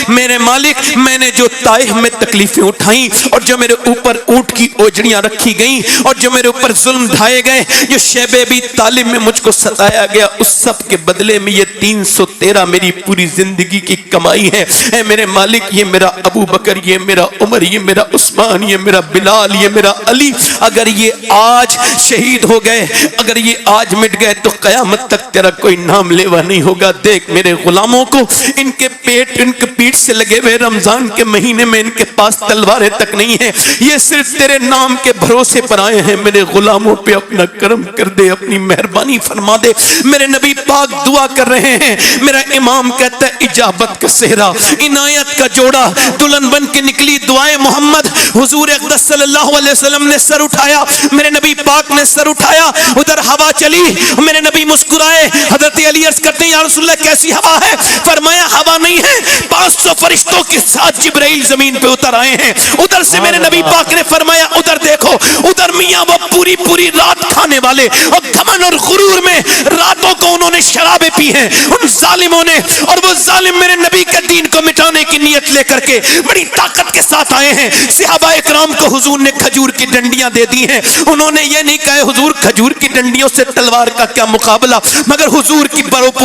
S1: میں نے جو طائف میں تکلیفیں اٹھائیں اور جو میرے اوپر اونٹ کی اوجڑیاں رکھی گئیں اور جو میرے اوپر ظلم ڈھائے گئے, جو شیب ابی طالب میں مجھ کو ستایا گیا, اس سب کے بدلے میں یہ 313 میری پوری زندگی کی کمائی ہے. اے میرے مالک یہ میرا ابو بکر, یہ میرا عمر, یہ میرا عثمان, یہ میرا بلال, یہ میرا علی, اگر یہ آج شہید ہو گئے, اگر یہ آج مٹ گئے تو قیامت تک تیرا کوئی نام لیوا نہیں ہوگا. دیکھ میرے غلاموں کو, ان کے پیٹ سے لگے ہوئے رمضان کے مہینے میں ان کے پاس تلواریں تک نہیں ہیں, یہ صرف تیرے نام کے بھروسے پر آئے ہیں. میرے غلاموں پہ اپنا کرم کر دے, اپنی مہربانی فرما دے. میرے نبی پاک دعا کر رہے ہیں, میرا امام کہتا ہے اجابت کا صحرا, عنایت کا جوڑا, دلہن بن کے نکلی دعائیں محمد. حضور اقدس صلی اللہ علیہ وسلم نے سر اٹھایا, میرے نبی پاک نے سر اٹھایا, ادھر ہوا چلی, میرے نبی مسکرائے. حضرت علی عرض کرتے ہیں یا رسول اللہ کیسی ہوا ہے, فرمایا ہوا نہیں ہے, 500 فرشتوں کے ساتھ جبرائیل زمین پہ اتر آئے ہیں. ادھر سے میرے نبی پاک نے فرمایا ادھر دیکھو, ادھر میاں وہ پوری رات کھانے والے اور گھمن اور غرور میں راتوں کو انہوں نے شرابیں پی ہیں ان ظالموں نے, اور وہ ظالم میرے نبی کے دین کو مٹانے کی نیت لے کر کے بڑی طاقت کے ساتھ آئے ہیں. صحابہ اکرام کو حضور نے کھجور کی ڈنڈیاں دے دی ہیں, انہوں نے یہ نہیں کہا حضور کھجور کی ڈنڈیوں سے تلوار کا کیا مقابلہ, مگر حضور کی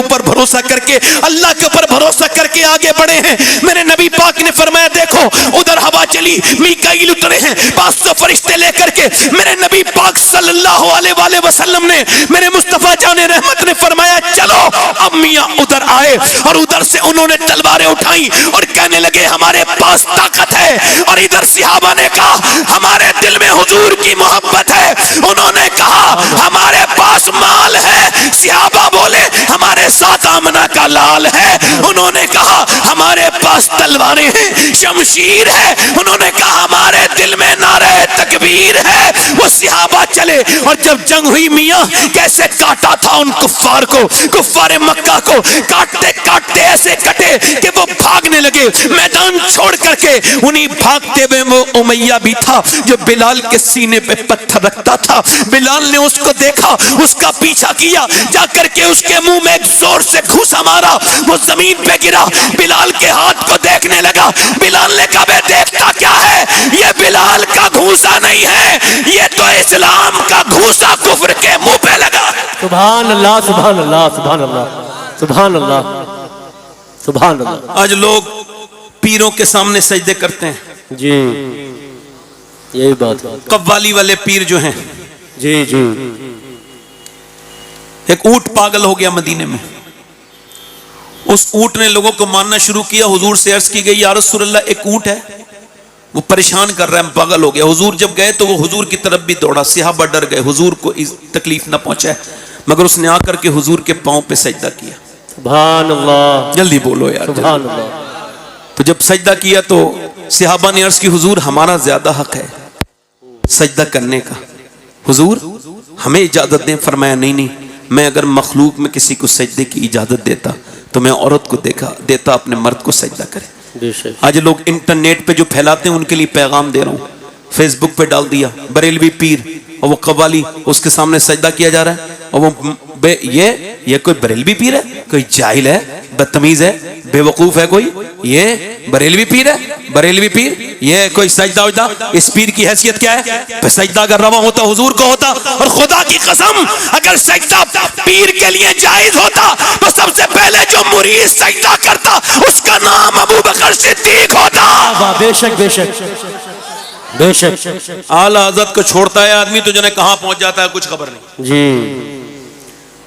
S1: پر بھروسہ کر کے, اللہ کے اوپر بھروسہ کر کے آگے بڑھے ہیں. میرے نبی پاک نے فرمایا دیکھو ادھر ہوا چلی, میکائیل اترے ہیں 500 فرشتے لے کر کے. میرے نبی پاک صلی اللہ علیہ وسلم نے, میرے مصطفیٰ جان رحمت نے فرمایا چلو. اب میاں ادھر آئے اور ادھر سے انہوں نے تلواریں اٹھائیں اور کہنے لگے ہمارے پاس طاقت ہے, اور ادھر صحابہ نے کہا ہمارے دل میں حضور کی محبت ہے, انہوں نے کہا ہمارے پاس مال ہے, صحابہ بولے ہمارے ساتھ آمنہ کا لال ہے, انہوں نے کہا ہمارے پاس تلواریں ہیں, شمشیر ہے, انہوں نے کہا ہمارے دل میں نعرہ تکبیر ہے. وہ صحابہ چلے اور جب جنگ ہوئی میاں کیسے کاٹا تھا ان کفار کو, کفار مکہ کو کاٹتے کاٹتے ایسے کٹے کہ وہ بھاگنے لگے میدان چھوڑ کر کے. انہیں بھاگتے ہوئے وہ امیہ بھی تھا جو بلال کے سینے پہ پتھر رکھتا تھا. بلال نے اس کو دیکھا, اس کا پیچھا کیا, جا کر کے اس کے منہ میں ایک زور سے گھوسا مارا, وہ زمین پہ گرا. بلال کے ہاتھ کو دیکھنے لگا, بلال نے کہا بے دیکھتا کیا ہے, یہ بلال کا گھوسا نہیں ہے, یہ تو اسلام کا گھوسا کفر کے منہ پہ لگا.
S2: سبحان اللہ سبحان اللہ سبحان اللہ سبحان اللہ سبحان اللہ.
S1: آج لوگ پیروں کے سامنے سجدے کرتے ہیں,
S2: جی یہی بات ہے.
S1: قوالی والے پیر جو ہیں,
S2: جی جی
S1: ایک اونٹ پاگل ہو گیا مدینے میں, اس اونٹ نے لوگوں کو ماننا شروع کیا. حضور سے عرض کی گئی یا رسول اللہ ایک اونٹ ہے وہ پریشان کر رہا ہے, پاگل ہو گیا. حضور جب گئے تو وہ حضور کی طرف بھی دوڑا. صحابہ ڈر گئے, حضور کو تکلیف نہ پہنچائے, مگر اس نے آ کر کے حضور کے پاؤں پہ سجدہ کیا.
S2: سبحان اللہ,
S1: جلدی بولو یار.
S2: سبحان اللہ.
S1: تو جب سجدہ کیا تو صحابہ نے عرض کی حضور ہمارا زیادہ حق ہے سجدہ کرنے کا, حضور ہمیں اجازت دیں. فرمایا نہیں, میں اگر مخلوق میں کسی کو سجدے کی اجازت دیتا تو میں عورت کو دیتا اپنے مرد کو سجدہ کرے. آج لوگ انٹرنیٹ پہ جو پھیلاتے ہیں ان کے لیے پیغام دے رہا ہوں. فیس بک پہ ڈال دیا بریلوی پیر اور وہ قوالی, اس کے سامنے سجدہ کیا جا رہا ہے, اور وہ یہ کوئی بریلوی پیر ہے, کوئی جاہل ہے, بدتمیز ہے, بے وقوف ہے کوئی, یہ بریلوی پیر ہے, بریلوی پیر, یہ کوئی سجدہ ہوتا. اس پیر کی حیثیت کیا ہے؟ سجدہ اگر روا ہوتا حضور کو ہوتا. اور خدا کی قسم اگر سجدہ پیر کے لیے جائز ہوتا تو سب سے پہلے جو مرید سجدہ کرتا اس کا نام ابو بکر صدیق ہوتا.
S2: بے شک بے شک بے شک.
S1: اعلیٰ حضرت کو چھوڑتا ہے آدمی تو جنہیں کہاں پہنچ جاتا ہے کچھ خبر نہیں
S2: جی.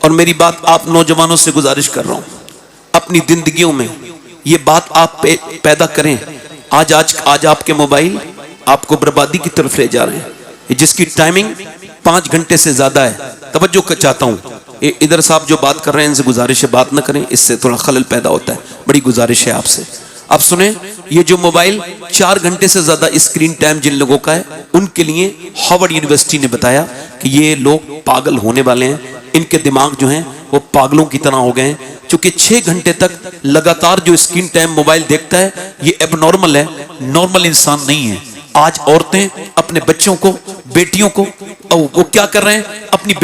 S1: اور میری بات آپ نوجوانوں سے گزارش کر رہا ہوں, اپنی زندگیوں میں یہ بات آپ پیدا کریں. آج آپ کے موبائل آپ کو بربادی کی طرف لے جا رہے ہیں, جس کی ٹائمنگ 5 گھنٹے سے زیادہ ہے. توجہ چاہتا ہوں, ادھر صاحب جو بات کر رہے ہیں ان سے گزارش ہے بات نہ کریں, اس سے تھوڑا خلل پیدا ہوتا ہے. بڑی گزارش ہے آپ سے. اب سنیں, یہ جو موبائل 4 گھنٹے سے زیادہ اسکرین ٹائم جن لوگوں کا ہے ان کے لیے ہارورڈ یونیورسٹی نے بتایا کہ یہ لوگ پاگل ہونے والے ہیں. ان کے دماغ جو ہیں وہ پاگلوں کی طرح ہو گئے ہیں, چونکہ 6 گھنٹے تک لگاتار جو اسکرین ٹائم موبائل دیکھتا ہے یہ ایب نارمل ہے, نارمل انسان نہیں ہے. آج عورتیں اپنے بچوں کو, بیٹیوں کو, وہ کیا کر رہے ہیں, اپنی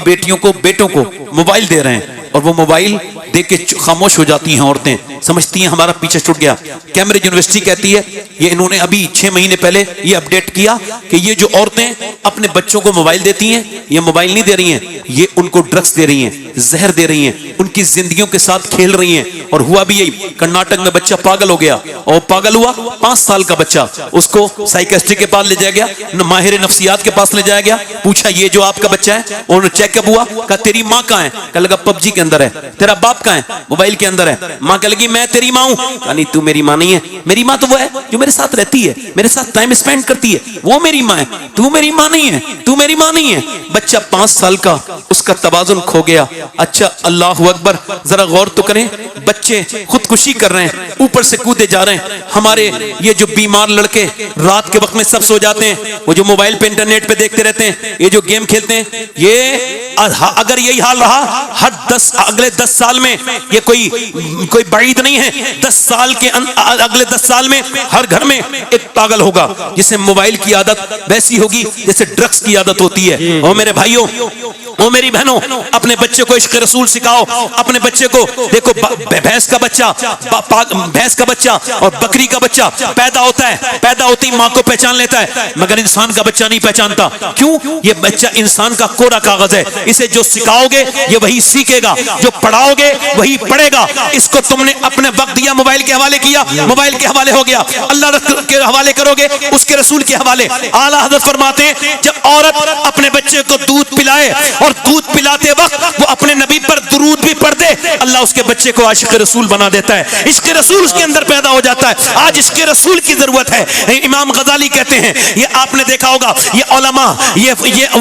S1: بیٹیوں کو بیٹوں کو موبائل دے رہے ہیں, اور وہ موبائل دیکھ کے خاموش ہو جاتی ہیں عورتیں, سمجھتی ہیں ہمارا پیچھے چھوٹ گیا. کیمبرج یونیورسٹی کہتی ہے, یہ انہوں نے ابھی 6 مہینے پہلے یہ اپڈیٹ کیا کہ یہ جو عورتیں اپنے بچوں کو موبائل دیتی ہیں یہ موبائل نہیں دے رہی ہیں, یہ ان کو ڈرگس دے رہی ہیں, زہر دے رہی ہیں, ان کی زندگیوں کے ساتھ کھیل رہی ہیں. اور ہوا بھی یہی, کرناٹک میں بچہ پاگل ہو گیا, اور پاگل ہوا 5 سال کا بچہ, اس کو سائیکسٹری کے پاس لے جایا گیا, ماہر نفسیات کے پاس لے جایا گیا, پوچھا یہ جو آپ کا بچہ ہے, انہوں نے چیک اپ ہوا, کہا تیری ماں کہاں ہے, کہا لگا PUBG کے اندر ہے. تیرا باپ کہاں ہے, موبائل کے اندر ہے. ماں کہہ لگی میں تیری ماں ہوں, کہا نہیں تو میری ماں نہیں ہے, میری ماں تو وہ ہے جو میرے ساتھ رہتی ہے, میرے ساتھ ٹائم سپینڈ کرتی ہے, وہ میری ماں ہے, تو میری ماں نہیں ہے, تو میری ماں نہیں ہے. بچہ 5 سال کا, اس کا توازن کھو گیا. اچھا اللہ اکبر, ذرا غور تو کریں, بچے خودکشی کر رہے ہیں, اوپر سے کودے جا رہے ہیں. ہمارے یہ جو بیمار لڑکے رات کے وقت میں سب سو جاتے ہیں, وہ جو موبائل پہ انٹرنیٹ پہ دیکھتے رہتے ہیں, یہ جو گیم کھیلتے ہیں, یہ اگر یہی حال رہا اگلے 10 سال میں, یہ کوئی بعید نہیں ہے, 10 سال کے اگلے 10 سال میں ہر گھر میں ایک پاگل ہوگا جسے موبائل کی عادت ویسی ہوگی جیسے ڈرگس کی عادت ہوتی ہے. او میرے بھائیوں, او میری بہنوں, اپنے بچے کو عشق رسول سکھاؤ. اپنے بچے کو دیکھو, بھینس کا بچہ اور بکری کا بچہ پیدا ہوتا ہے, پیدا ہوتی ماں کو پہچان لیتا ہے, مگر انسان کا بچہ نہیں پہچانتا. کیوں؟ یہ بچہ انسان کا کوڑا کاغذ ہے, اسے جو سکھاؤ گے یہ وہی سیکھے گا, جو پڑھاؤ گے وہی پڑھے گا. اس کو تم نے اپنے وقت دیا, موبائل کے حوالے کیا, موبائل کے حوالے ہو گیا. اللہ کے حوالے کرو گے, اس کے رسول کے حوالے. اعلیٰ حضرت فرماتے ہیں جب عورت اپنے بچے کو دودھ پلائے اور دودھ پلاتے وقت وہ اپنے نبی پر درود بھی پڑھ دے, اللہ اس کے بچے کو عاشق رسول بنا دیتا ہے. عشق رسول اس کے اندر پیدا ہو جاتا ہے. آج عشق رسول کی ضرورت ہے. امام غزالی کہتے ہیں, یہ آپ نے دیکھا ہوگا, یہ علماء, یہ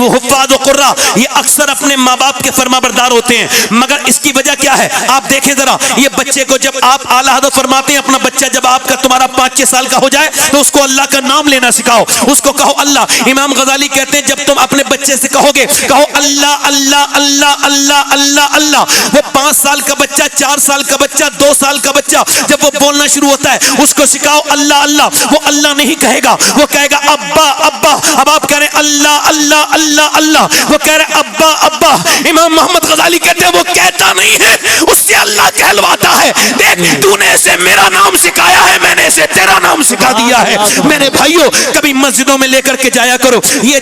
S1: حفاظ و قراء, یہ اکثر اپنے ماں باپ کے فرما بردار ہوتے ہیں, مگر اس کی وجہ کیا ہے آپ دیکھیں ذرا. یہ بچے کو جب آپ, اعلیٰ حضرت فرماتے ہیں اپنا بچہ جب آپ کا تمہارا 5-6 سال کا ہو جائے تو اس کو اللہ کا نام لینا سکھاؤ, اس کو کہو اللہ. امام غزالی کہتے ہیں جب تم اپنے بچے سے کہو گے, کہو اللہ اللہ اللہ اللہ اللہ اللہ, وہ 5 سال کا بچہ, 4 سال کا بچہ, 2 سال کا بچہ جب وہ بولنا شروع ہوتا ہے اس کو سکھاؤ اللہ اللہ. وہ اللہ نہیں کہے گا, وہ کہے گا ابا ابا. اب آپ کہہ رہے ہیں اللہ اللہ اللہ اللہ, وہ کہہ رہے ابا ابا. امام محمد غزالی کہتے ہیں وہ کہتا نہیں ہے, اس سے اللہ کہلواتا ہے. دیکھ تو نے اسے میرا نام سکھایا ہے, میں نے اسے تیرا نام سکھا دیا ہے. میرے بھائیوں, کبھی مسجدوں میں لے کر کے جایا کرو. یہ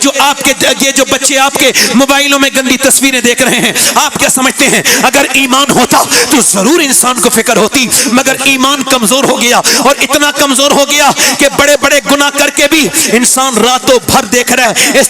S1: جو بچے آپ کے موبائلوں میں گندی تصویریں دیکھ رہے ہیں, آپ کیا سمجھتے ہیں اگر ایمان ہوتا تو ضرور انسان کو فکر ہوتی, مگر ایمان کمزور ہو گیا, اور اتنا کمزور ہو گیا کہ بڑے بڑے گناہ کر کے بھی انسان راتوں بھر دیکھ رہا ہے. اس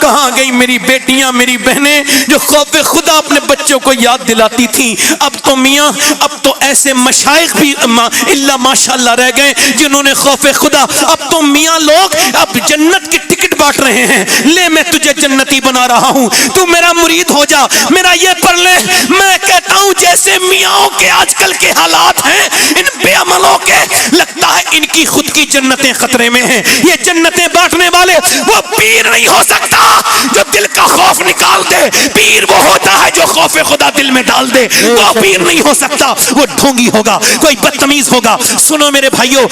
S1: کہاں گئی میری بیٹیاں, میری بہنیں جو خوف خدا اپنے بچوں کو یاد دلاتی تھیں؟ اب تو میاں, اب تو ایسے مشائخ بھی اللہ ماشاءاللہ رہ گئے جنہوں نے خوف خدا. اب تو میاں لوگ اب جنت کی ٹکٹ بانٹ رہے ہیں. لے میں تجھے جنتی بنا رہا ہوں, تو میرا مرید ہو جا, میرا یہ پڑھ لے. میں کہتا ہوں جیسے میاں کے آج کل کے حالات ہیں ان بے عملوں کے, لگتا ہے ان کی خود کی جنتیں خطرے میں ہیں. یہ جنتیں بانٹنے والے وہ پیر نہیں ہو سکتا جو دل کا خوف نکال دے. پیر وہ ہوتا ہے جو خوف خدا دل میں ڈال دے. وہ پیر نہیں ہو سکتا, وہ ڈھونگی ہوگا, کوئی بدتمیز ہوگا. سنو میرے بھائیو,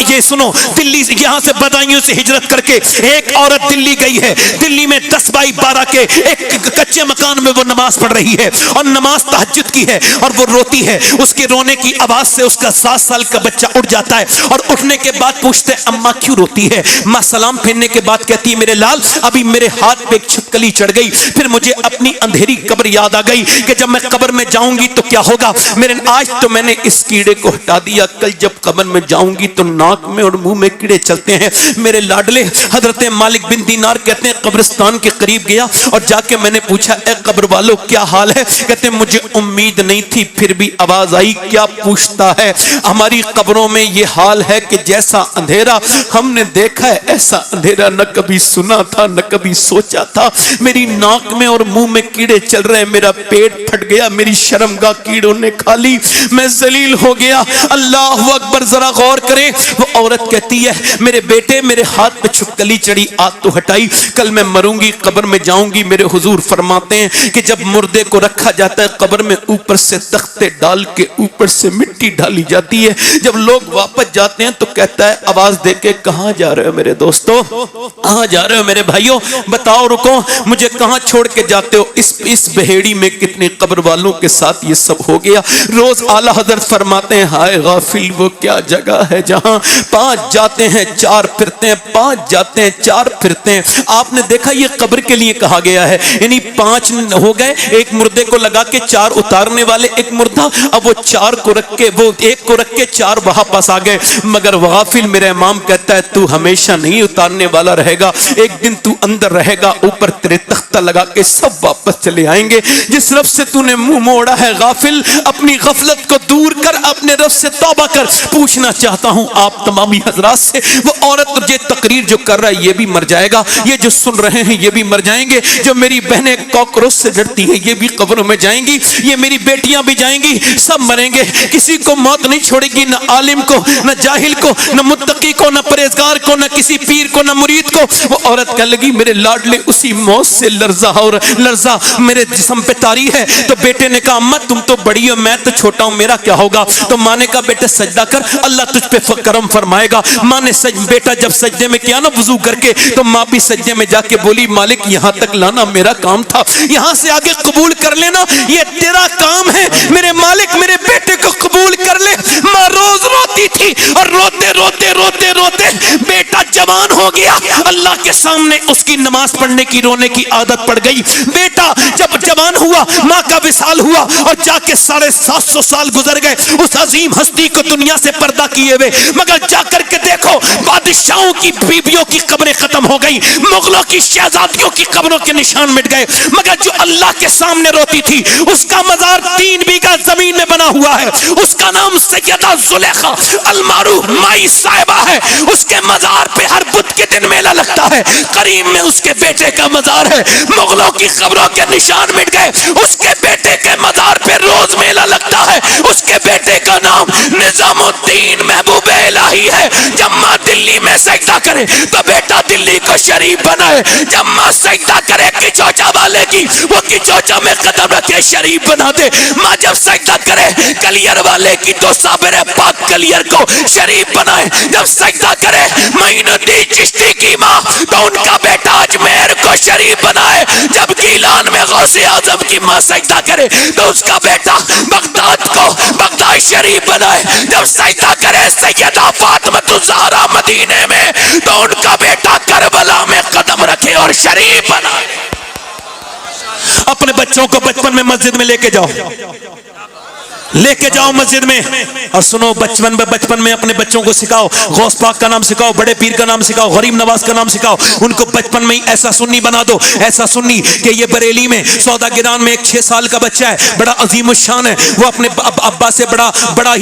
S1: یہ سنو, دلی یہاں سے بدایوں سے ہجرت کر کے ایک عورت دلی گئی ہے. دلی میں 10x12 کے ایک کچے مکان میں وہ نماز پڑھ رہی ہے اور نماز تہجد کی ہے اور وہ روتی ہے. اس کے رونے کی آواز سے اس کا 7 سال کا بچہ اٹھ جاتا ہے اور اٹھنے کے بعد پوچھتے اماں کیوں روتی ہے؟ ماں سلام پھیرنے کے بعد کہتی ہے میرے لال ابھی میرے ہاتھ پہ ایک چھپکلی چڑھ گئی, پھر مجھے اپنی اندھیری قبر یاد آ گئی کہ جب میں قبر میں جاؤں گی تو کیا ہوگا. میرے آج تو میں نے اس کیڑے کو ہٹا دیا, کل جب قبر میں جاؤں گی تو ناک میں اور منہ میں کیڑے چلتے ہیں. میرے لاڈلے حضرت مالک بن دینار کہتے ہیں قبرستان کے قریب گیا اور جا کے میں نے پوچھا اے قبر والو کیا حال ہے؟ کہتے ہیں مجھے امید نہیں تھی پھر بھی آواز آئی کیا پوچھتا ہے. ہماری قبروں میں یہ حال ہے کہ جیسا اندھیرا ہم نے دیکھا ہے ایسا اندھیرا نہ کبھی سنا تھا نہ کبھی سوچا تھا. میری ناک میں اور منہ میں کیڑے چل رہے ہیں, میرا پیٹ پھٹ گیا, میری شرمگاہ کیڑوں نے کھا لی, میں ذلیل ہو گیا. اللہ اکبر, ذرا غور کریں. وہ عورت کہتی ہے میرے بیٹے میرے ہاتھ پہ چھپکلی چڑھی, آج تو ہٹائی, کل میں مروں گی قبر میں جاؤں گی. میرے حضور فرماتے ہیں کہ جب مردے کو رکھا جاتا ہے قبر میں اوپر سے تختے ڈال کے اوپر سے مٹی ڈالی جاتی ہے. جب لوگ واپس جاتے ہیں تو کہتا ہے آواز دے کے کہاں جا رہے ہو میرے دوستو, کہاں جا رہے ہو میرے بھائیوں, بتاؤ رکو, مجھے کہاں چھوڑ کے جاتے ہو؟ اس بہیڑی میں کتنے قبر والوں کے ساتھ یہ سب ہو گیا. روز اعلیٰ حضرت فرماتے ہیں ہائے غافل وہ کیا جگہ ہے جہاں 5 جاتے ہیں 4 پھرتے ہیں, 5 جاتے ہیں 4 پھرتے ہیں. آپ نے دیکھا یہ قبر کے لیے کہا گیا ہے, یعنی 5 ہو گئے, ایک مردے کو لگا کے 4 اتارنے والے, ایک مردہ, اب وہ 4 کو رکھ کے وہ ایک کو رکھ کے 4 وہاں پاس آ گئے. مگر غافل میرا امام کہتا ہے تو ہمیشہ نہیں اتارنے والا رہے گا, ایک دن تو اندر رہے گا, اوپر تیرے تختہ لگا کے سب واپس چلے آئیں گے. جس رب سے تو نے منہ موڑا ہے غافل, اپنی غفلت کو دور کر, اپنے رب سے توبہ کر. پوچھنا چاہتا ہوں آپ تمامی حضرات سے, وہ عورت یہ تقریر جو کر رہا ہے یہ بھی مر جائے گا, یہ جو سن رہے ہیں یہ بھی مر جائیں گے, جو میری بہنیں کاکروچ سے ڈرتی ہیں یہ بھی قبروں میں جائیں گی, یہ میری بیٹیاں بھی جائیں گی, سب مریں گے. کسی کو موت نہیں چھوڑے گی, نہ عالم کو نہ جاہل کو نہ متقی کو نہ پرہیزگار کو نہ کسی پیر کو نہ مرید کو. وہ عورت کہنے لگی میرے لاڈلے اسی موت سے لرزہ میرے جسم پہ طاری ہے. تو بیٹے نے کہا اماں تم تو بڑی ہو میں تو چھوٹا ہوں میرا کیا ہوگا؟ تو ماں نے کہا بیٹے سجدہ کر اللہ تجھ پہ کرم فرمائے گا. ماں نے بیٹا جب سجدے میں کیا نا وضو کر کے, تو ماں بھی سجدے میں جا کے بولی مالک یہاں تک لانا میرا کام تھا, یہاں سے آگے قبول کر لینا یہ تیرا کام ہے. میرے مالک میرے بیٹے کو قبول کر لے. ماں روز روتی تھی اور روتے روتے روتے روتے بیٹا جوان ہو گیا. اللہ کے سامنے اس کی نماز پڑھنے کی رونے کی عادت پڑ گئی. بیٹا جب جوان ہوا ماں کا وصال ہوا اور جا کے 750 سال گزر گئے اس عظیم ہستی کو دنیا سے پردہ کیے ہوئے. مگر جا کر کے دیکھو بادشاہوں کی بیویوں کی قبریں ختم ہو گئی, مغلوں کی شہزادیوں کی قبروں کے نشان مٹ گئے. مگر جو اللہ کے سامنے روتی تھی اس کا مزار 3 بیگھہ زمین میں بنا ہوا ہے. اس کا نام سیدہ زلیخا المعروف مائی صاحبہ ہے. اس کے مزار پہ ہر بدھ کے دن میلہ لگتا ہے. قریب میں اس کے بیٹے کا مزار ہے. مغلوں کی قبروں کے نشان مٹ گئے, اس کے بیٹے کے مزار پہ روز میلہ لگتا ہے. اس کے بیٹے کا نام نظام الدین محبوب الہی ہے. جب ماں دلی میں سجدہ کرے تو بیٹا دلی کو شریف بنائے. جب ماں سجدہ کرے کی چوچا والے کی وہ کی چوچا میں قدم رکھے شریف بنا دے. ماں جب سجدہ کرے کلیر والے کی تو صابر پاک کلیر کو شریف بنائے. جب سجدہ کرے معین الدین چشتی کی ماں تو ان کا بیٹا اجمیر کو شریف بنائے. جب گیلان میں غوث اعظم کی ماں سجدہ کرے تو اس کا بیٹا بغداد کو بغداد شریف بنائے. جب سجدہ کرے سیدہ فاطمہ الزہرا مدینے میں تو ان کا بیٹا کربلا میں قدم رکھے اور شریف بنائے. اپنے بچوں کو بچپن میں مسجد میں لے کے جاؤ,
S3: لے کے جاؤ مسجد میں اور سنو بچپن میں اپنے بچوں کو سکھاؤ، غوث پاک کا نام سکھاؤ، بڑے پیر کا نام سکھاؤ، غریب نواز کا نام سکھاؤ، ان کو بچپن میں ہی ایسا سنی بنا دو، ایسا سنی کہ یہ بریلی میں سودا گران میں ایک 6 سال کا بچہ ہے، بڑا عظیم الشان ہے، وہ اپنے ابا سے بڑا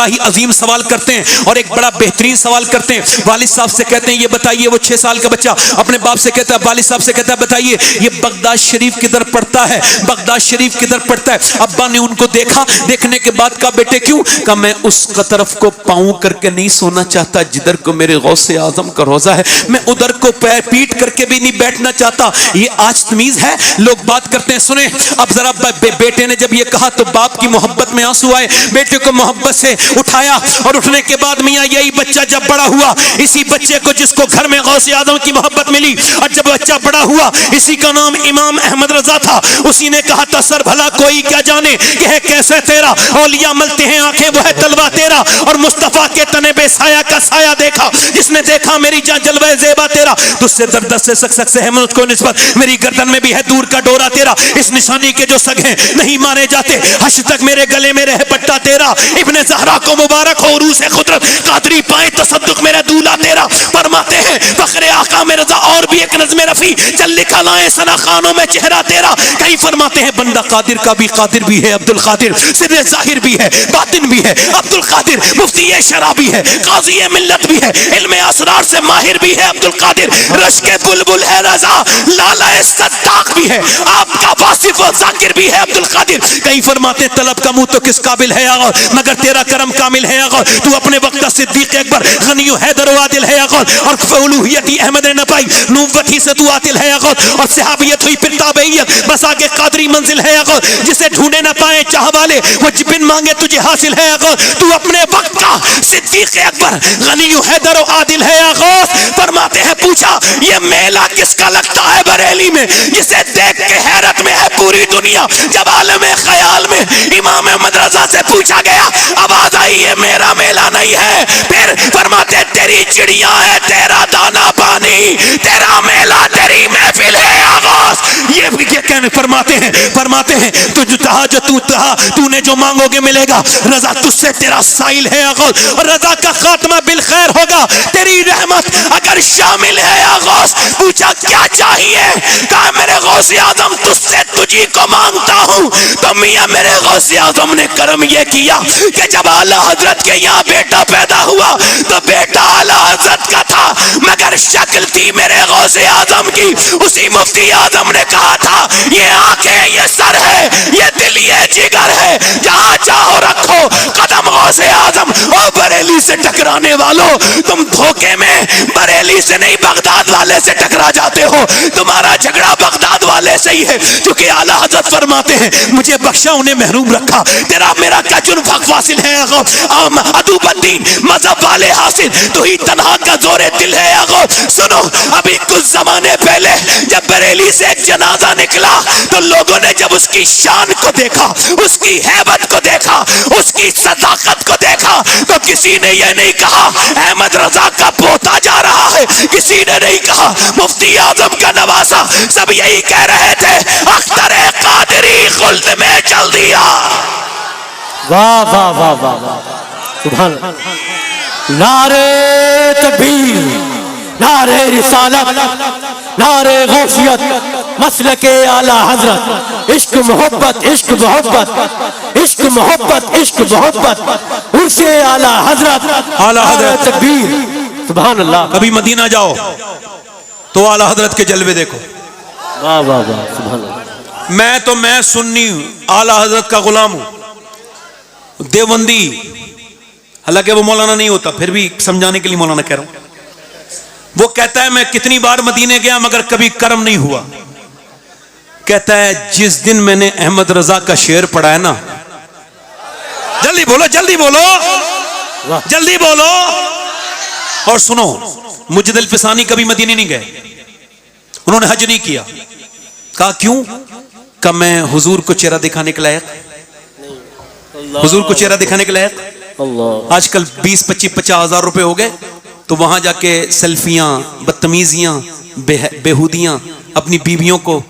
S3: ہی عظیم سوال کرتے ہیں اور ایک بڑا بہترین سوال کرتے ہیں، والد صاحب سے کہتے ہیں یہ بتائیے، وہ 6 سال کا بچہ اپنے باپ سے کہتا ہے، والد صاحب سے کہتا ہے بتائیے یہ بغداد شریف کدھر پڑتا ہے، بغداد شریف کدھر پڑتا ہے؟ ابا نے ان کو دیکھا، دیکھنے کے بعد کہا بیٹے کیوں؟ کہا میں اس طرف کو پاؤں کر کے نہیں سونا چاہتا جدھر کو میرے غوث اعظم کا روضہ ہے، میں ادھر کو پیٹ کر کے بھی نہیں بیٹھنا چاہتا۔ یہ آج تمیز ہے، لوگ بات کرتے ہیں۔ سنیں اب ذرا، بیٹے نے جب یہ کہا تو باپ کی محبت میں آنسو آئے، بیٹے کو محبت سے اٹھایا اور اٹھنے کے بعد میاں یہی بچہ جب بڑا ہوا، اسی بچے کو جس کو گھر میں غوث اعظم کی محبت ملی، اور جب بچہ بڑا ہوا اسی کا نام امام احمد رضا تھا، اسی نے کہا تھا سر بھلا کوئی کیا جانے کہ ہے کیسے تیرا، اولیاء ملتے ہیں آنکھیں وہ ہے تلوہ تیرا، اور مصطفیٰ کے تنے بے سایہ کا سایہ دیکھا، جس نے دیکھا میری جان جلوہ زیبا تیرا، تجھ سے در دست سے سک سے ہے مجھ کو نسبت، میری گردن میں بھی ہے دور کا ڈورا تیرا، اس نشانی کے جو سگ ہیں نہیں مارے جاتے، حشر تک میرے گلے میں رہے پٹا تیرا، ابن زہرا کو مبارک ہو عروس قدرت، قادری پائے تصدق میرا دولا تیرا، فرماتے ہیں فخر آقا میں رضا اور بھی ایک نظم رفیع چل لکھا لائے سنا خانوں میں چہرہ تیرا، کہیں فرماتے ہیں بندہ قادر کا بھی قادر بھی ہے عبد القادر، سر ظاہر بھی ہے باطن بھی ہے عبد القادر، مفتی شرع بھی ہے قاضی ملت بھی ہے، علم اسرار سے ماہر بھی ہے عبد القادر، رشک بلبل ہے رضا، لالہ صداق بھی ہے، آپ کا واصف و ذاکر بھی ہے عبد القادر، کہیں فرماتے ہیں طلب کا منہ تو کس قابل ہے آغا مگر تیرا کرم کامل ہے آغا، تو اپنے وقت صدیق اکبر غنی و حیدر و عادل ہے آغا، اور فولوہیتی احمد نے نہ پائی نوبت ہی سے تو عاطل ہے آغا، اور صحابیت ہوئی پھر تابعیت بس آگے قادری منزل ہے آغا، جسے ڈھونڈے نہ پائے چاہ والے وہ جبن مانگے تجھے حاصل ہے آغا، تو اپنے وقت کا صدیق اکبر غنی و حیدر و عادل ہے آغا، فرماتے ہیں پوچھا یہ میلہ کس کا لگتا ہے بریلی میں جسے دیکھ کے حیرت میں ہے پوری دنیا، جب عالم خیال میں امام احمد رضا سے پوچھا گیا آواز آئی یہ میرا میلہ نہیں ہے، پھر فرماتے تیری چڑیاں ہے تیرا دانا پانی، تیرا میلہ تیری محفل ہے آغاز، یہ کہنے فرماتے ہیں تو جو تہا جو تو تہا تو نے جو مانگو گے ملے گا، رضا تجھ سے تیرا سائل ہے آغاز، اور رضا کا خاتمہ بالخیر ہوگا، تیری رحمت اگر شامل ہے آغاز، پوچھا کیا چاہیے، کہا میرے غوث اعظم تجھ سے تجھی کو مانگتا ہوں، تو میاں میرے غوث اعظم نے کرم یہ کیا کہ جب اعلی حضرت کے یہاں بیٹا پیدا ہوا تو بیٹا اعلی حضرت کا تھا مگر شکل تھی میرے غوث اعظم کی، اسی مفتی اعظم نے کہا تھا یہ آنکھیں یہ سر ہے یہ دل یہ جگر ہے، جہاں چاہو رکھو قدم غوث اعظم، اور بریلی سے ٹکرانے والوں تم دھوکے میں بریلی سے نہیں بغداد والے سے ٹکرا جاتے ہو، تمہارا جھگڑا بغداد والے سے ہی ہے، کیونکہ اعلی حضرت فرماتے ہیں مجھے بخشا انہیں محروم رکھا، تیرا میرا کیا جرم فاصل ہے ادوب الدین مذہب والے حاصل، تو ہی تنہا کا زور دل ہے آغا، سنو ابھی کچھ زمانے پہلے جب بریلی سے ایک جنازہ نکلا تو لوگوں نے جب اس کی شان کو دیکھا، اس کی ہیبت کو دیکھا، اس کی صداقت کو دیکھا، تو کسی نے یہ نہیں کہا احمد رضا کا پوتا جا رہا ہے، کسی نے نہیں کہا مفتی اعظم کا نواسا، سب یہی کہہ رہے تھے اختر قادری خلد میں چل دیا۔
S2: واہ واہ واہ واہ سبحان اللہ، نعرے تکبیر، نعرے رسالت، نعرے غوثیت، مسلک اعلی حضرت، عشق محبت عشق محبت عشق محبت عشق محبت، عرش اعلی حضرت،
S3: اعلی حضرت
S2: تکبیر، سبحان اللہ،
S3: کبھی مدینہ جاؤ تو اعلی حضرت کے جلوے دیکھو،
S2: واہ واہ واہ سبحان اللہ،
S3: میں سنی ہوں، اعلی حضرت کا غلام ہوں، دیوبندی، حالانکہ وہ مولانا نہیں ہوتا پھر بھی سمجھانے کے لیے مولانا کہہ رہا ہوں، وہ کہتا ہے میں کتنی بار مدینے گیا مگر کبھی کرم نہیں ہوا، کہتا ہے جس دن میں نے احمد رضا کا شعر پڑھا ہے نا، جلدی بولو جلدی بولو جلدی بولو، اور سنو مجد الفسانی کبھی مدینے نہیں گئے، انہوں نے حج نہیں کیا، کہا کیوں؟ کہ میں حضور کو چہرہ دکھانے کے لائق، حضور کو چہرہ دکھانے کے لائق، آج کل 20-25-50 ہزار روپے ہو گئے تو وہاں جا کے سیلفیاں، بدتمیزیاں، بیہودیاں، اپنی بیویوں کو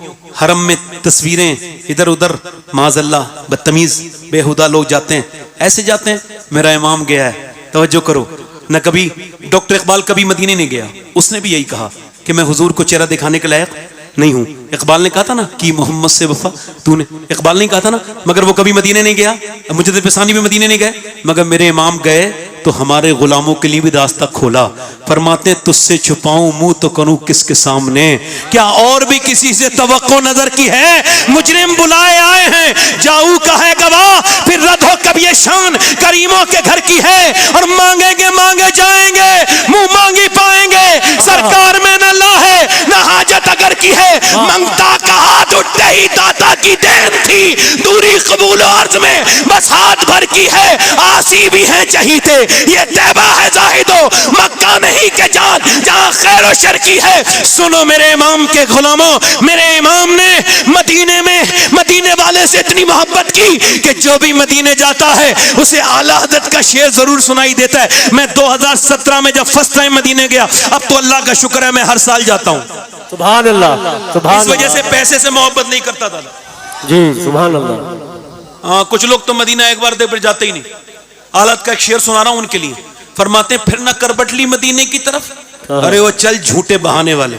S3: حرم میں تصویریں ادھر ادھر معاذ اللہ بدتمیز بےہودہ لوگ جاتے ہیں، ایسے جاتے ہیں. میرا امام گیا ہے، توجہ کرو، نہ کبھی ڈاکٹر اقبال کبھی مدینے نہیں گیا، اس نے بھی یہی کہا کہ میں حضور کو چہرہ دکھانے کے لائق نہیں ہوں. اقبال نے کہا تھا نا کہ محمد سے وفا تو نے، اقبال نہیں کہا تھا نا، مگر وہ کبھی مدینے نہیں گیا. مجدد فسانی بھی مدینے نہیں گئے، مگر میرے امام گئے تو ہمارے غلاموں کے لیے بھی راستہ کھولا. فرماتے تجھ سے چھپاؤں منہ تو کروں کس کے سامنے، کیا اور بھی کسی سے توقع نظر کی ہے؟ مجرم بلائے آئے ہیں، جاؤ کا ہے گواہ، پھر رد ہو کب یہ شان کریموں کے گھر کی ہے. اور مانگیں گے مانگے جائیں گے، منہ مانگی پائیں گے، سرکار میں نہ لا ہے نہ حاجت اگر کی ہے. منگتا کا ہاتھ اٹھتے ہی داتا کی دین تھی، دوری قبول و عرض میں بس ہاتھ بھر کی ہے. آسی بھی ہیں چہیتے، یہ طیبہ ہے زاہدو، مکہ نہیں کہ جان جہاں خیر و شر کی ہے. سنو میرے امام کے غلاموں، میرے امام نے مدینے میں مدینے والے سے اتنی محبت کی کہ جو بھی مدینے جاتا ہے اسے اعلیٰ حضرت کا شعر ضرور سنائی دیتا ہے. میں 2017 میں جب فرسٹ ٹائم مدینے گیا، اب تو اللہ کا شکر ہے میں ہر سال جاتا ہوں.
S2: سبحان اللہ، سبحان
S3: اس وجہ سے پیسے سے محبت نہیں کرتا تھا.
S2: جی سبحان اللہ.
S3: ہاں کچھ لوگ تو مدینہ ایک بار دیکھ پھر جاتے ہی نہیں. حالت کا ایک شعر سنا رہا ہوں ان کے لیے، فرماتے ہیں پھر نہ کر بٹلی مدینے کی طرف، ارے وہ چل جھوٹے بہانے والے.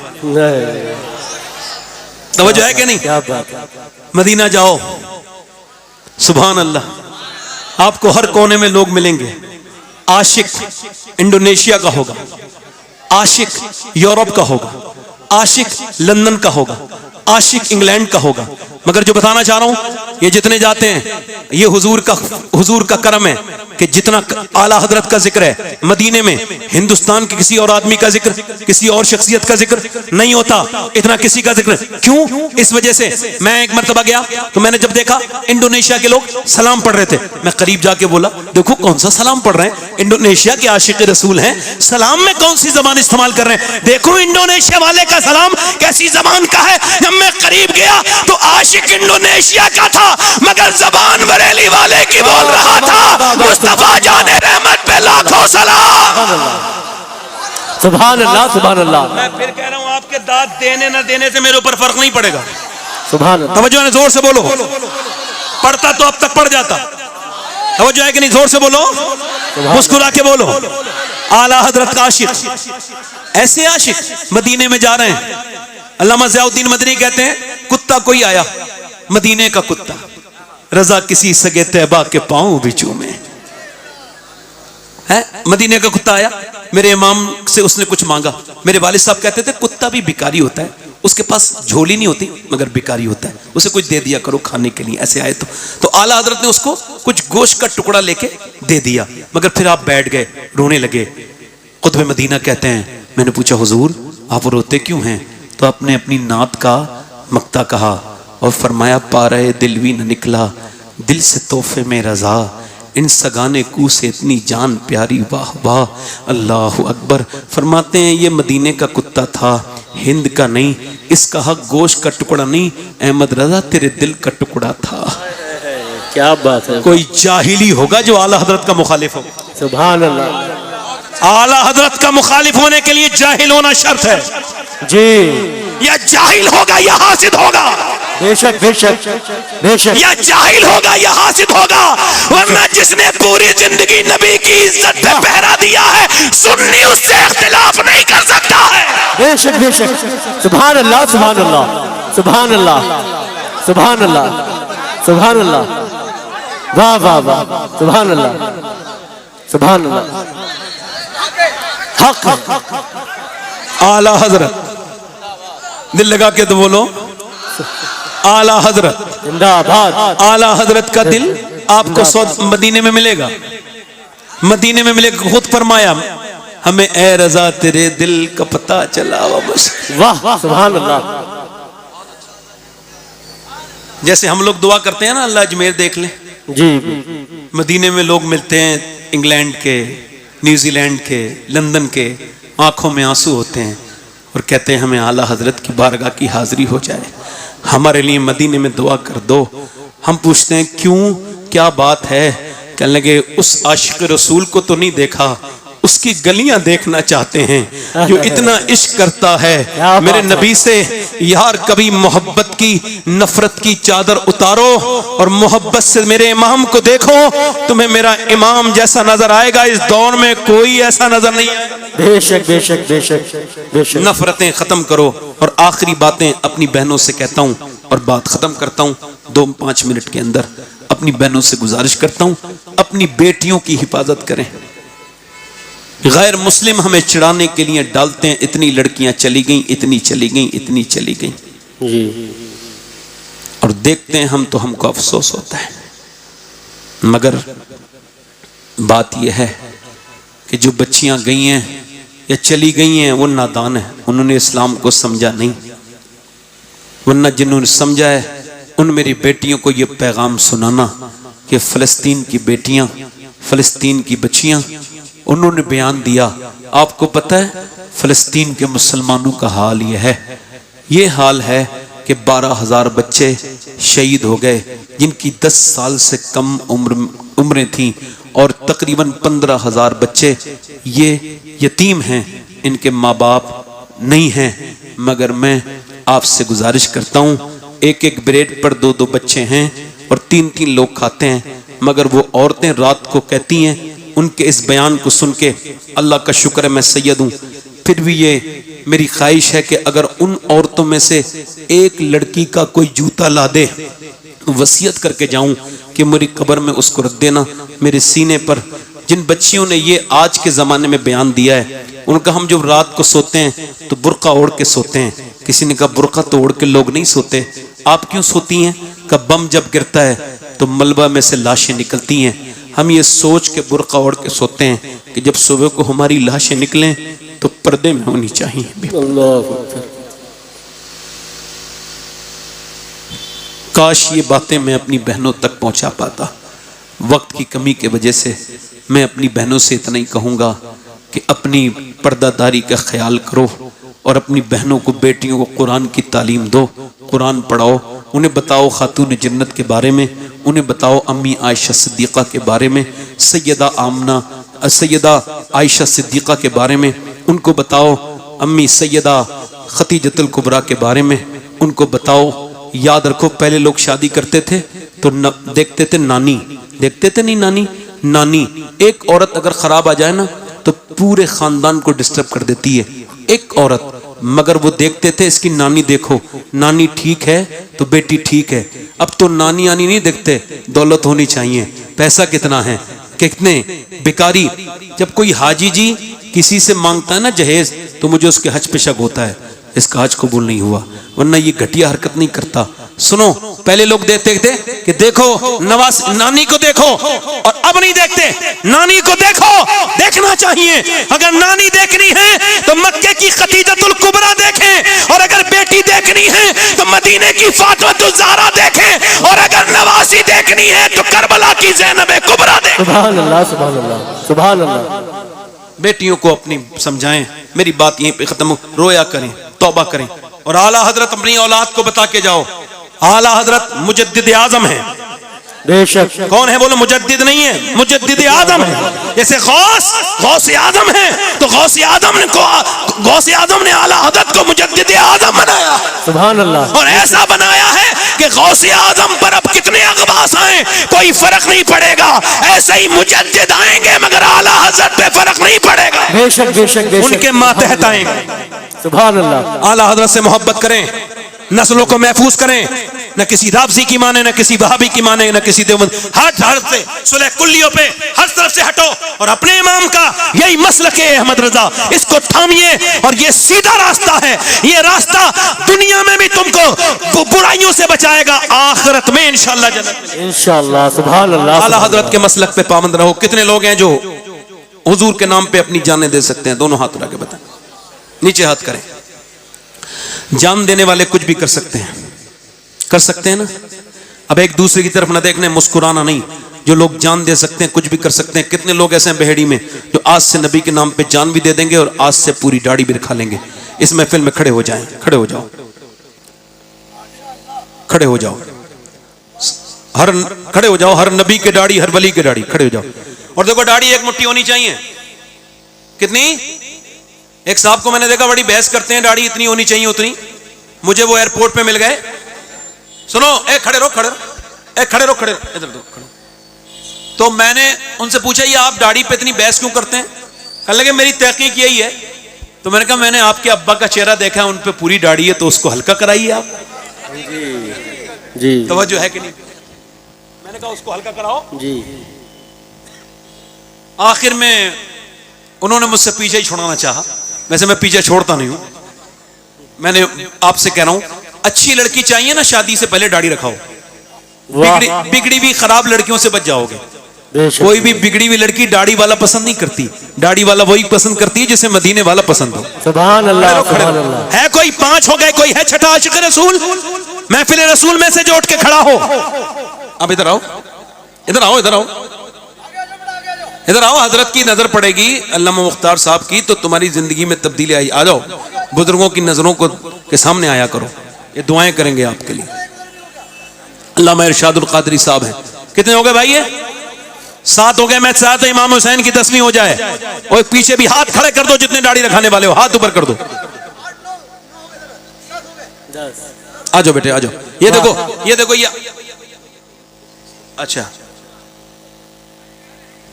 S3: توجہ ہے کہ نہیں؟
S2: کیا بات ہے.
S3: مدینہ جاؤ، سبحان اللہ، آپ کو ہر کونے میں لوگ ملیں گے. عاشق انڈونیشیا کا ہوگا، عاشق یورپ کا ہوگا، عاشق لندن کا ہوگا، عاشق انگلینڈ کا ہوگا. مگر جو بتانا چاہ رہا ہوں، یہ جتنے جاتے ہیں یہ حضور کا کرم ہے کہ جتنا اعلیٰ حضرت کا ذکر ہے مدینے میں، ہندوستان کے کسی اور آدمی کا ذکر، کسی اور شخصیت کا ذکر نہیں ہوتا اتنا کسی کا ذکر. کیوں؟ اس وجہ سے میں ایک مرتبہ گیا تو میں نے جب دیکھا انڈونیشیا کے لوگ سلام پڑھ رہے تھے، میں قریب جا کے بولا دیکھو کون سا سلام پڑھ رہے ہیں، انڈونیشیا کے عاشق رسول ہیں، سلام میں کون سی زبان استعمال کر رہے ہیں. دیکھو انڈونیشیا والے کا سلام کیسی زبان کا ہے. جب میں قریب گیا تو عاشق انڈونیشیا کا تھا مگر زبان بریلی والے کی بول رہا تھا. مصطفیٰ جان رحمت پہ لاکھوں سلام.
S2: سبحان اللہ، سبحان اللہ.
S3: میں پھر کہہ رہا ہوں آپ کے داد دینے نہ دینے سے میرے اوپر فرق نہیں پڑے گا.
S2: سبحان اللہ.
S3: توجہ ہے، زور سے بولو. پڑھتا تو اب تک پڑھ جاتا. توجہ ہے کہ نہیں؟ زور سے بولو، مسکرا کے بولو. اعلیٰ حضرت کا عاشق، ایسے عاشق مدینے میں جا رہے ہیں. علامہ ضیاء الدین مدنی کہتے ہیں کتا کوئی آیا، مدینے کا کتا، رضا کسی سگے طیبہ کے پاؤں بھی چومے. مدینے کا کتا آیا، میرے امام سے اس نے کچھ مانگا. میرے والد صاحب کہتے تھے کتا بھی بھکاری ہوتا ہے، اس کے پاس جھولی نہیں ہوتی مگر بھکاری ہوتا ہے، اسے کچھ دے دیا کرو کھانے کے لیے. ایسے آئے تو اعلیٰ حضرت نے اس کو کچھ گوشت کا ٹکڑا لے کے دے دیا. مگر پھر آپ بیٹھ گئے، رونے لگے. قطب مدینہ کہتے ہیں میں نے پوچھا حضور آپ روتے کیوں ہیں؟ تو آپ نے اپنی نعت کا مقطع کہا اور فرمایا پارے دل بھی نہ نکلا دل سے تحفے میں رضا، ان سگانے کو سے اتنی جان پیاری واہ واہ اللہ اکبر. فرماتے ہیں یہ مدینے کا کتا تھا، ہند کا نہیں، اس کا حق گوشت کا ٹکڑا نہیں، احمد رضا تیرے دل کا ٹکڑا تھا.
S2: کیا بات ہے.
S3: کوئی جاہلی ہوگا جو اعلیٰ حضرت کا مخالف ہو.
S2: سبحان اللہ.
S3: اعلیٰ حضرت کا مخالف ہونے کے لیے جاہل ہونا شرط ہے.
S2: جی
S3: یا جاہل ہوگا یا حاسد ہوگا،
S2: بے شک بے شک بے شک.
S3: یا جاہل ہوگا یا حاسد ہوگا. ورنہ جس نے پوری زندگی نبی کی عزت پہ پہرا دیا ہے سنی اس سے اختلاف نہیں کر سکتا ہے.
S2: بے شک بے شک. سبحان اللہ، سبحان اللہ، سبحان اللہ، سبحان اللہ، سبحان اللہ. واہ واہ واہ، سبحان اللہ، سبحان اللہ. حق
S3: اعلیٰ حضرت، دل لگا کے تو بولو اعلیٰ حضرت.
S2: زندہ آباد.
S3: اعلیٰ حضرت کا دل آپ کو مدینے میں ملے گا، مدینے میں ملے گا. خود فرمایا ہمیں اے رضا تیرے دل کا پتہ چلا.
S2: واہ سبحان اللہ.
S3: جیسے ہم لوگ دعا کرتے ہیں نا اللہ اجمیر دیکھ لیں،
S2: جی
S3: مدینے میں لوگ ملتے ہیں انگلینڈ کے، نیوزی لینڈ کے، لندن کے، آنکھوں میں آنسو ہوتے ہیں اور کہتے ہیں ہمیں اعلیٰ حضرت کی بارگاہ کی حاضری ہو جائے، ہمارے لیے مدینے میں دعا کر دو. ہم پوچھتے ہیں کیوں، کیا بات ہے؟ کہنے لگے اس عاشق رسول کو تو نہیں دیکھا، اس کی گلیاں دیکھنا چاہتے ہیں جو اتنا عشق کرتا ہے میرے نبی سے. یار کبھی محبت کی نفرت کی چادر اتارو اور محبت سے میرے امام کو دیکھو, تمہیں میرا امام جیسا نظر آئے گا. اس دور میں کوئی ایسا نظر نہیں آئے گا.
S2: بے شک بے شک بے شک بے شک.
S3: نفرتیں ختم کرو. اور آخری باتیں اپنی بہنوں سے کہتا ہوں اور بات ختم کرتا ہوں 2-5 منٹ کے اندر. اپنی بہنوں سے گزارش کرتا ہوں, اپنی بیٹیوں کی حفاظت کریں. غیر مسلم ہمیں چڑھانے کے لیے ڈالتے ہیں, اتنی لڑکیاں چلی گئیں, اتنی چلی گئیں, اتنی چلی گئیں,
S2: جی,
S3: اور دیکھتے ہیں ہم کو افسوس ہوتا ہے. مگر بات یہ ہے کہ جو بچیاں گئی ہیں یا چلی گئی ہیں وہ نادان ہیں, انہوں نے اسلام کو سمجھا نہیں. ورنہ جنہوں نے سمجھا ہے ان میری بیٹیوں کو یہ پیغام سنانا کہ فلسطین کی بیٹیاں, فلسطین کی بچیاں, انہوں نے بیان دیا. آپ کو پتہ ہے فلسطین کے مسلمانوں کا حال یہ ہے, یہ حال ہے کہ 12,000 بچے شہید ہو گئے جن کی 10 سال سے کم عمریں تھیں, اور تقریباً 15,000 بچے یہ یتیم ہیں, ان کے ماں باپ نہیں ہیں. مگر میں آپ سے گزارش کرتا ہوں, ایک بریڈ پر 2 بچے ہیں اور 3 لوگ کھاتے ہیں. مگر وہ عورتیں رات کو کہتی ہیں, ان کے اس بیان کو سن کے اللہ کا شکر ہے میں سید ہوں, پھر بھی یہ میری خواہش ہے کہ اگر ان عورتوں میں سے ایک لڑکی کا کوئی جوتا لا دے, وصیت کر کے جاؤں کہ میری قبر میں اس کو رکھ دینا میرے سینے پر. جن بچیوں نے یہ آج کے زمانے میں بیان دیا ہے, ان کا ہم جب رات کو سوتے ہیں تو برقع اوڑھ کے سوتے ہیں. کسی نے کہا برقع تو اوڑھ کے لوگ نہیں سوتے, آپ کیوں سوتی ہیں؟ کہ بم جب گرتا ہے تو ملبہ میں سے لاشیں نکلتی ہیں. ہم یہ سوچ کے برقع اوڑھ کے سوتے ہیں کہ جب صبح کو ہماری لاشیں نکلیں تو پردے میں ہونی چاہیے.
S2: اللہ اکبر.
S3: کاش یہ باتیں میں اپنی بہنوں تک پہنچا پاتا. وقت کی کمی کی وجہ سے میں اپنی بہنوں سے اتنا ہی کہوں گا کہ اپنی پردہ داری کا خیال کرو, اور اپنی بہنوں کو, بیٹیوں کو قرآن کی تعلیم دو, قرآن پڑھاؤ. انہیں بتاؤ خاتون جنت کے بارے میں, انہیں بتاؤ امی عائشہ صدیقہ کے بارے میں, سیدہ عائشہ صدیقہ کے بارے میں. ان کو بتاؤ امی سیدہ خدیجۃ الکبریٰ کے بارے میں. ان کو بتاؤ. یاد رکھو پہلے لوگ شادی کرتے تھے تو دیکھتے تھے نانی, دیکھتے تھے نہیں نانی. ایک عورت اگر خراب آ جائے نا تو پورے خاندان کو ڈسٹرب کر دیتی ہے ایک عورت. مگر وہ دیکھتے تھے اس کی نانی, دیکھو نانی ٹھیک ہے تو بیٹی ٹھیک ہے. اب تو نانی نہیں دیکھتے, دولت ہونی چاہیے, پیسہ کتنا ہے, کتنے بیکاری. جب کوئی حاجی جی کسی سے مانگتا ہے نا جہیز تو مجھے اس کے حج پہ شک ہوتا ہے, اس کا حج قبول نہیں ہوا, ورنہ یہ گھٹیا حرکت نہیں کرتا. سنو پہلے لوگ دیکھتے تھے کہ دیکھو نواز نانی کو دیکھو, اور اب نہیں دیکھتے. نانی کو دیکھو, دیکھنا چاہیے. اگر نانی دیکھنی ہے تو مکے کی خدیجۃ الکبریٰ دیکھیں, اور اگر بیٹی دیکھنی ہے تو مدینے کی فاطمۃ الزہرا دیکھیں, اور اگر نوازی دیکھنی ہے تو کربلا کی زینب کبریٰ دیکھیں.
S2: سبحان اللہ سبحان اللہ سبحان اللہ.
S3: بیٹیوں کو اپنی سمجھائیں. میری بات یہیں پہ ختم ہو. رویا کریں, توبہ کریں, اور اعلیٰ حضرت اپنی اولاد کو بتا کے جاؤ اعلیٰ حضرت مجدد اعظم ہیں.
S2: بے شک.
S3: کون ہے بولو؟ مجدد نہیں ہے, مجدد اعظم ہے. جیسے غوث اعظم ہے تو غوث اعظم نے اعلیٰ حضرت کو مجدد اعظم بنایا,
S2: سبحان اللہ.
S3: اور ایسا بنایا ہے کہ غوث اعظم پر اب کتنے اقباس آئیں کوئی فرق نہیں پڑے گا. ایسے ہی مجدد آئیں گے مگر اعلیٰ حضرت پہ فرق نہیں پڑے گا.
S2: بے شک بے شک بے شک.
S3: ان کے ماتحت آئیں گے.
S2: سبحان اللہ.
S3: اعلیٰ حضرت سے محبت کریں, نسلوں کو محفوظ کریں. نہ کسی رافضی کی مانے, نہ کسی وہابی کی مانے, نہ کسی دیوبند. ہر سے صلح کلیوں پہ ہر طرف سے ہٹو, اور اپنے امام کا یہی مسلک ہے احمد رضا, اس کو تھامیے. اور یہ سیدھا راستہ ہے, یہ راستہ دنیا میں بھی تم کو برائیوں سے بچائے گا, آخرت میں انشاءاللہ جنت میں
S2: انشاءاللہ. سبحان اللہ.
S3: اعلیٰ حضرت کے مسلک پہ پابند رہو. کتنے لوگ ہیں جو حضور کے نام پہ اپنی جانیں دے سکتے ہیں؟ دونوں ہاتھ اٹھا کے بتائیں, نیچے ہاتھ کریں. جان دینے والے کچھ بھی کر سکتے ہیں نا. اب ایک دوسرے کی طرف نہ دیکھنے, مسکرانا نہیں. جو لوگ جان دے سکتے ہیں کچھ بھی کر سکتے ہیں. کتنے لوگ ایسے ہیں بہیڑی میں جو آج سے نبی کے نام پہ جان بھی دے دیں گے اور آج سے پوری داڑھی بھی رکھا لیں گے. اس محفل میں کھڑے ہو جائیں, کھڑے ہو جاؤ, کھڑے ہو جاؤ, کھڑے ہو جاؤ. ہر نبی کے داڑھی, ہر ولی کے داڑھی, کھڑے ہو جاؤ. اور دیکھو داڑھی ایک مٹھی ہونی چاہیے. کتنی؟ ایک صاحب کو میں نے دیکھا بڑی بحث کرتے ہیں داڑھی اتنی ہونی چاہیے اتنی. مجھے وہ ایئرپورٹ پہ مل گئے. سنو اے کھڑے رہو کھڑے رہو اے کھڑے رہو کھڑے رہو ادھر دو کھڑے. تو میں نے ان سے پوچھا یہ آپ داڑھی پہ اتنی بحث کیوں کرتے ہیں؟ کہنے لگے میری تحقیق یہی ہے. تو میں نے کہا میں نے آپ کے ابا کا چہرہ دیکھا ہے ان پہ پوری داڑھی ہے تو اس کو ہلکا کرائیے آپ.
S2: جی
S3: توجہ ہے کہ نہیں؟ میں نے کہا اس کو ہلکا کراؤ.
S2: جی
S3: آخر میں انہوں نے مجھ سے پیچھے ہی چھوڑانا چاہا. ویسے میں پیچھے چھوڑتا نہیں ہوں. میں نے آپ سے کہہ رہا ہوں اچھی لڑکی چاہیے نا شادی سے پہلے داڑھی رکھاؤ. بگڑی بھی خراب لڑکیوں سے بچ جاؤ گے. کوئی بھی بگڑی ہوئی لڑکی داڑھی والا پسند نہیں کرتی. داڑھی والا وہی پسند کرتی ہے جسے مدینے والا پسند ہو.
S2: سبحان اللہ سبحان اللہ.
S3: ہے کوئی 5 ہو گئے, کوئی ہے چھٹا عاشق رسول محفل رسول میں سے جو اٹھ کے کھڑا ہو. اب ادھر آؤ ادھر آؤ ادھر آؤ ادھر آؤ. حضرت کی نظر پڑے گی علامہ مختار صاحب کی تو تمہاری زندگی میں تبدیلی آئی. آ جاؤ بزرگوں کی نظروں کو کے سامنے آیا کرو. یہ دعائیں کریں گے آپ کے لیے. علامہ ارشاد القادری صاحب ہیں. کتنے ہو گئے بھائی؟ 7 ہو گئے. میں چاہتا ہوں امام حسین کی 10ویں ہو جائے. اور پیچھے بھی ہاتھ کھڑے کر دو جتنے داڑھی رکھانے والے ہو, ہاتھ اوپر کر دو. آ جاؤ بیٹے آ جاؤ. یہ دیکھو یہ اچھا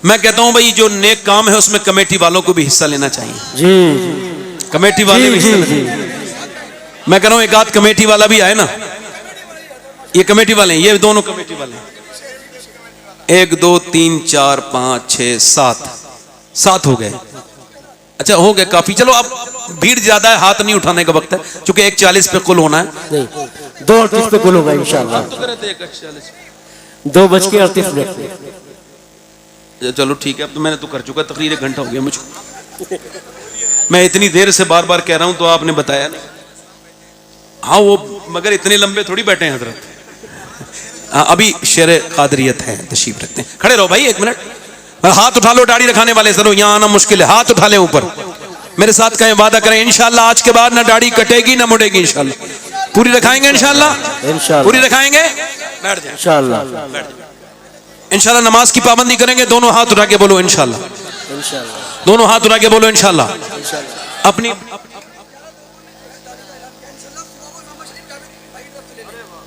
S3: میں کہتا ہوں بھائی جو نیک کام ہے اس میں کمیٹی والوں کو بھی حصہ لینا چاہیے.
S2: جی
S3: کمیٹی والے بھی حصہ لینا. میں کہہ رہا ہوں ایک آدھ کمیٹی والا بھی آئے نا. یہ کمیٹی والے ہیں, یہ دونوں کمیٹی والے ہیں. 1 2 3 4 5 6 7 ہو گئے. اچھا ہو گئے کافی. چلو اب بھیڑ زیادہ ہے, ہاتھ نہیں اٹھانے کا وقت ہے چونکہ 1:40 پہ کل ہونا ہے.
S2: نہیں 2:38 پہ کل ہوگا انشاءاللہ. 2:38.
S3: چلو ٹھیک ہے. اب تو میں نے تو کر چکا تقریر, 1 گھنٹہ ہو گیا مجھ کو. میں اتنی دیر سے بار بار کہہ رہا ہوں تو آپ نے بتایا نہیں. ہاں وہ مگر اتنے لمبے تھوڑی بیٹھے ہیں حضرت. ابھی شعر قادریت ہے, تشریف رکھتے ہیں. کھڑے رہو بھائی 1 منٹ. ہاتھ اٹھا لو داڑھی رکھانے والے. ضرور یہاں آنا مشکل ہے. ہاتھ اٹھا لیں اوپر. میرے ساتھ کہیں وعدہ کریں انشاءاللہ آج کے بعد نہ داڑھی کٹے گی نہ مڑے گی. انشاءاللہ پوری رکھائیں گے. انشاءاللہ پوری رکھائیں گے. بیٹھ جائیں
S2: انشاءاللہ.
S3: انشاءاللہ. نماز کی پابندی کریں گے. دونوں ہاتھ اٹھا کے بولو انشاءاللہ. دونوں ہاتھ اٹھا کے بولو انشاءاللہ. اپنی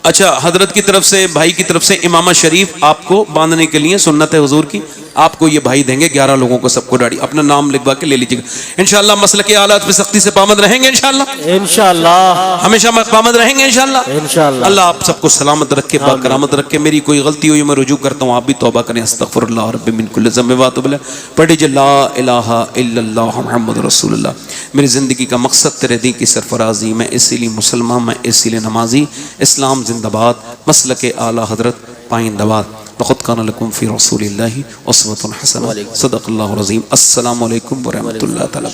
S3: اچھا حضرت کی طرف سے بھائی کی طرف سے امامہ شریف آپ کو باندھنے کے لیے سنت ہے حضور کی. آپ کو یہ بھائی دیں گے 11 لوگوں کو سب کو داڑھی. اپنا نام لکھوا کے لے لیجیے گا انشاءاللہ. مسلک آلات پہ سختی سے پابند رہیں گے انشاءاللہ.
S2: انشاءاللہ
S3: ہمیشہ پابند رہیں گے انشاءاللہ.
S2: انشاءاللہ.
S3: اللہ آپ سب کو سلامت رکھے, باکرامت رکھے. میری کوئی غلطی ہوئی میں رجوع کرتا ہوں, آپ بھی توبہ کریں. استغفر اللہ رب من کل ذنب واتوب الیہ. پڑھ لیجیے لا الہ الا اللہ محمد رسول اللہ. میری زندگی کا مقصد تیرے دین کی سرفرازی. میں اسی لیے مسلمان, میں اسی لیے نمازی. اسلام زندہ باد. مسلک اعلی حضرت پائندہ باد. لقد کان لکم فی رسول اللہ اسوۃ حسنہ. صدق اللہ العظیم. السلام علیکم ورحمۃ اللہ تعالی.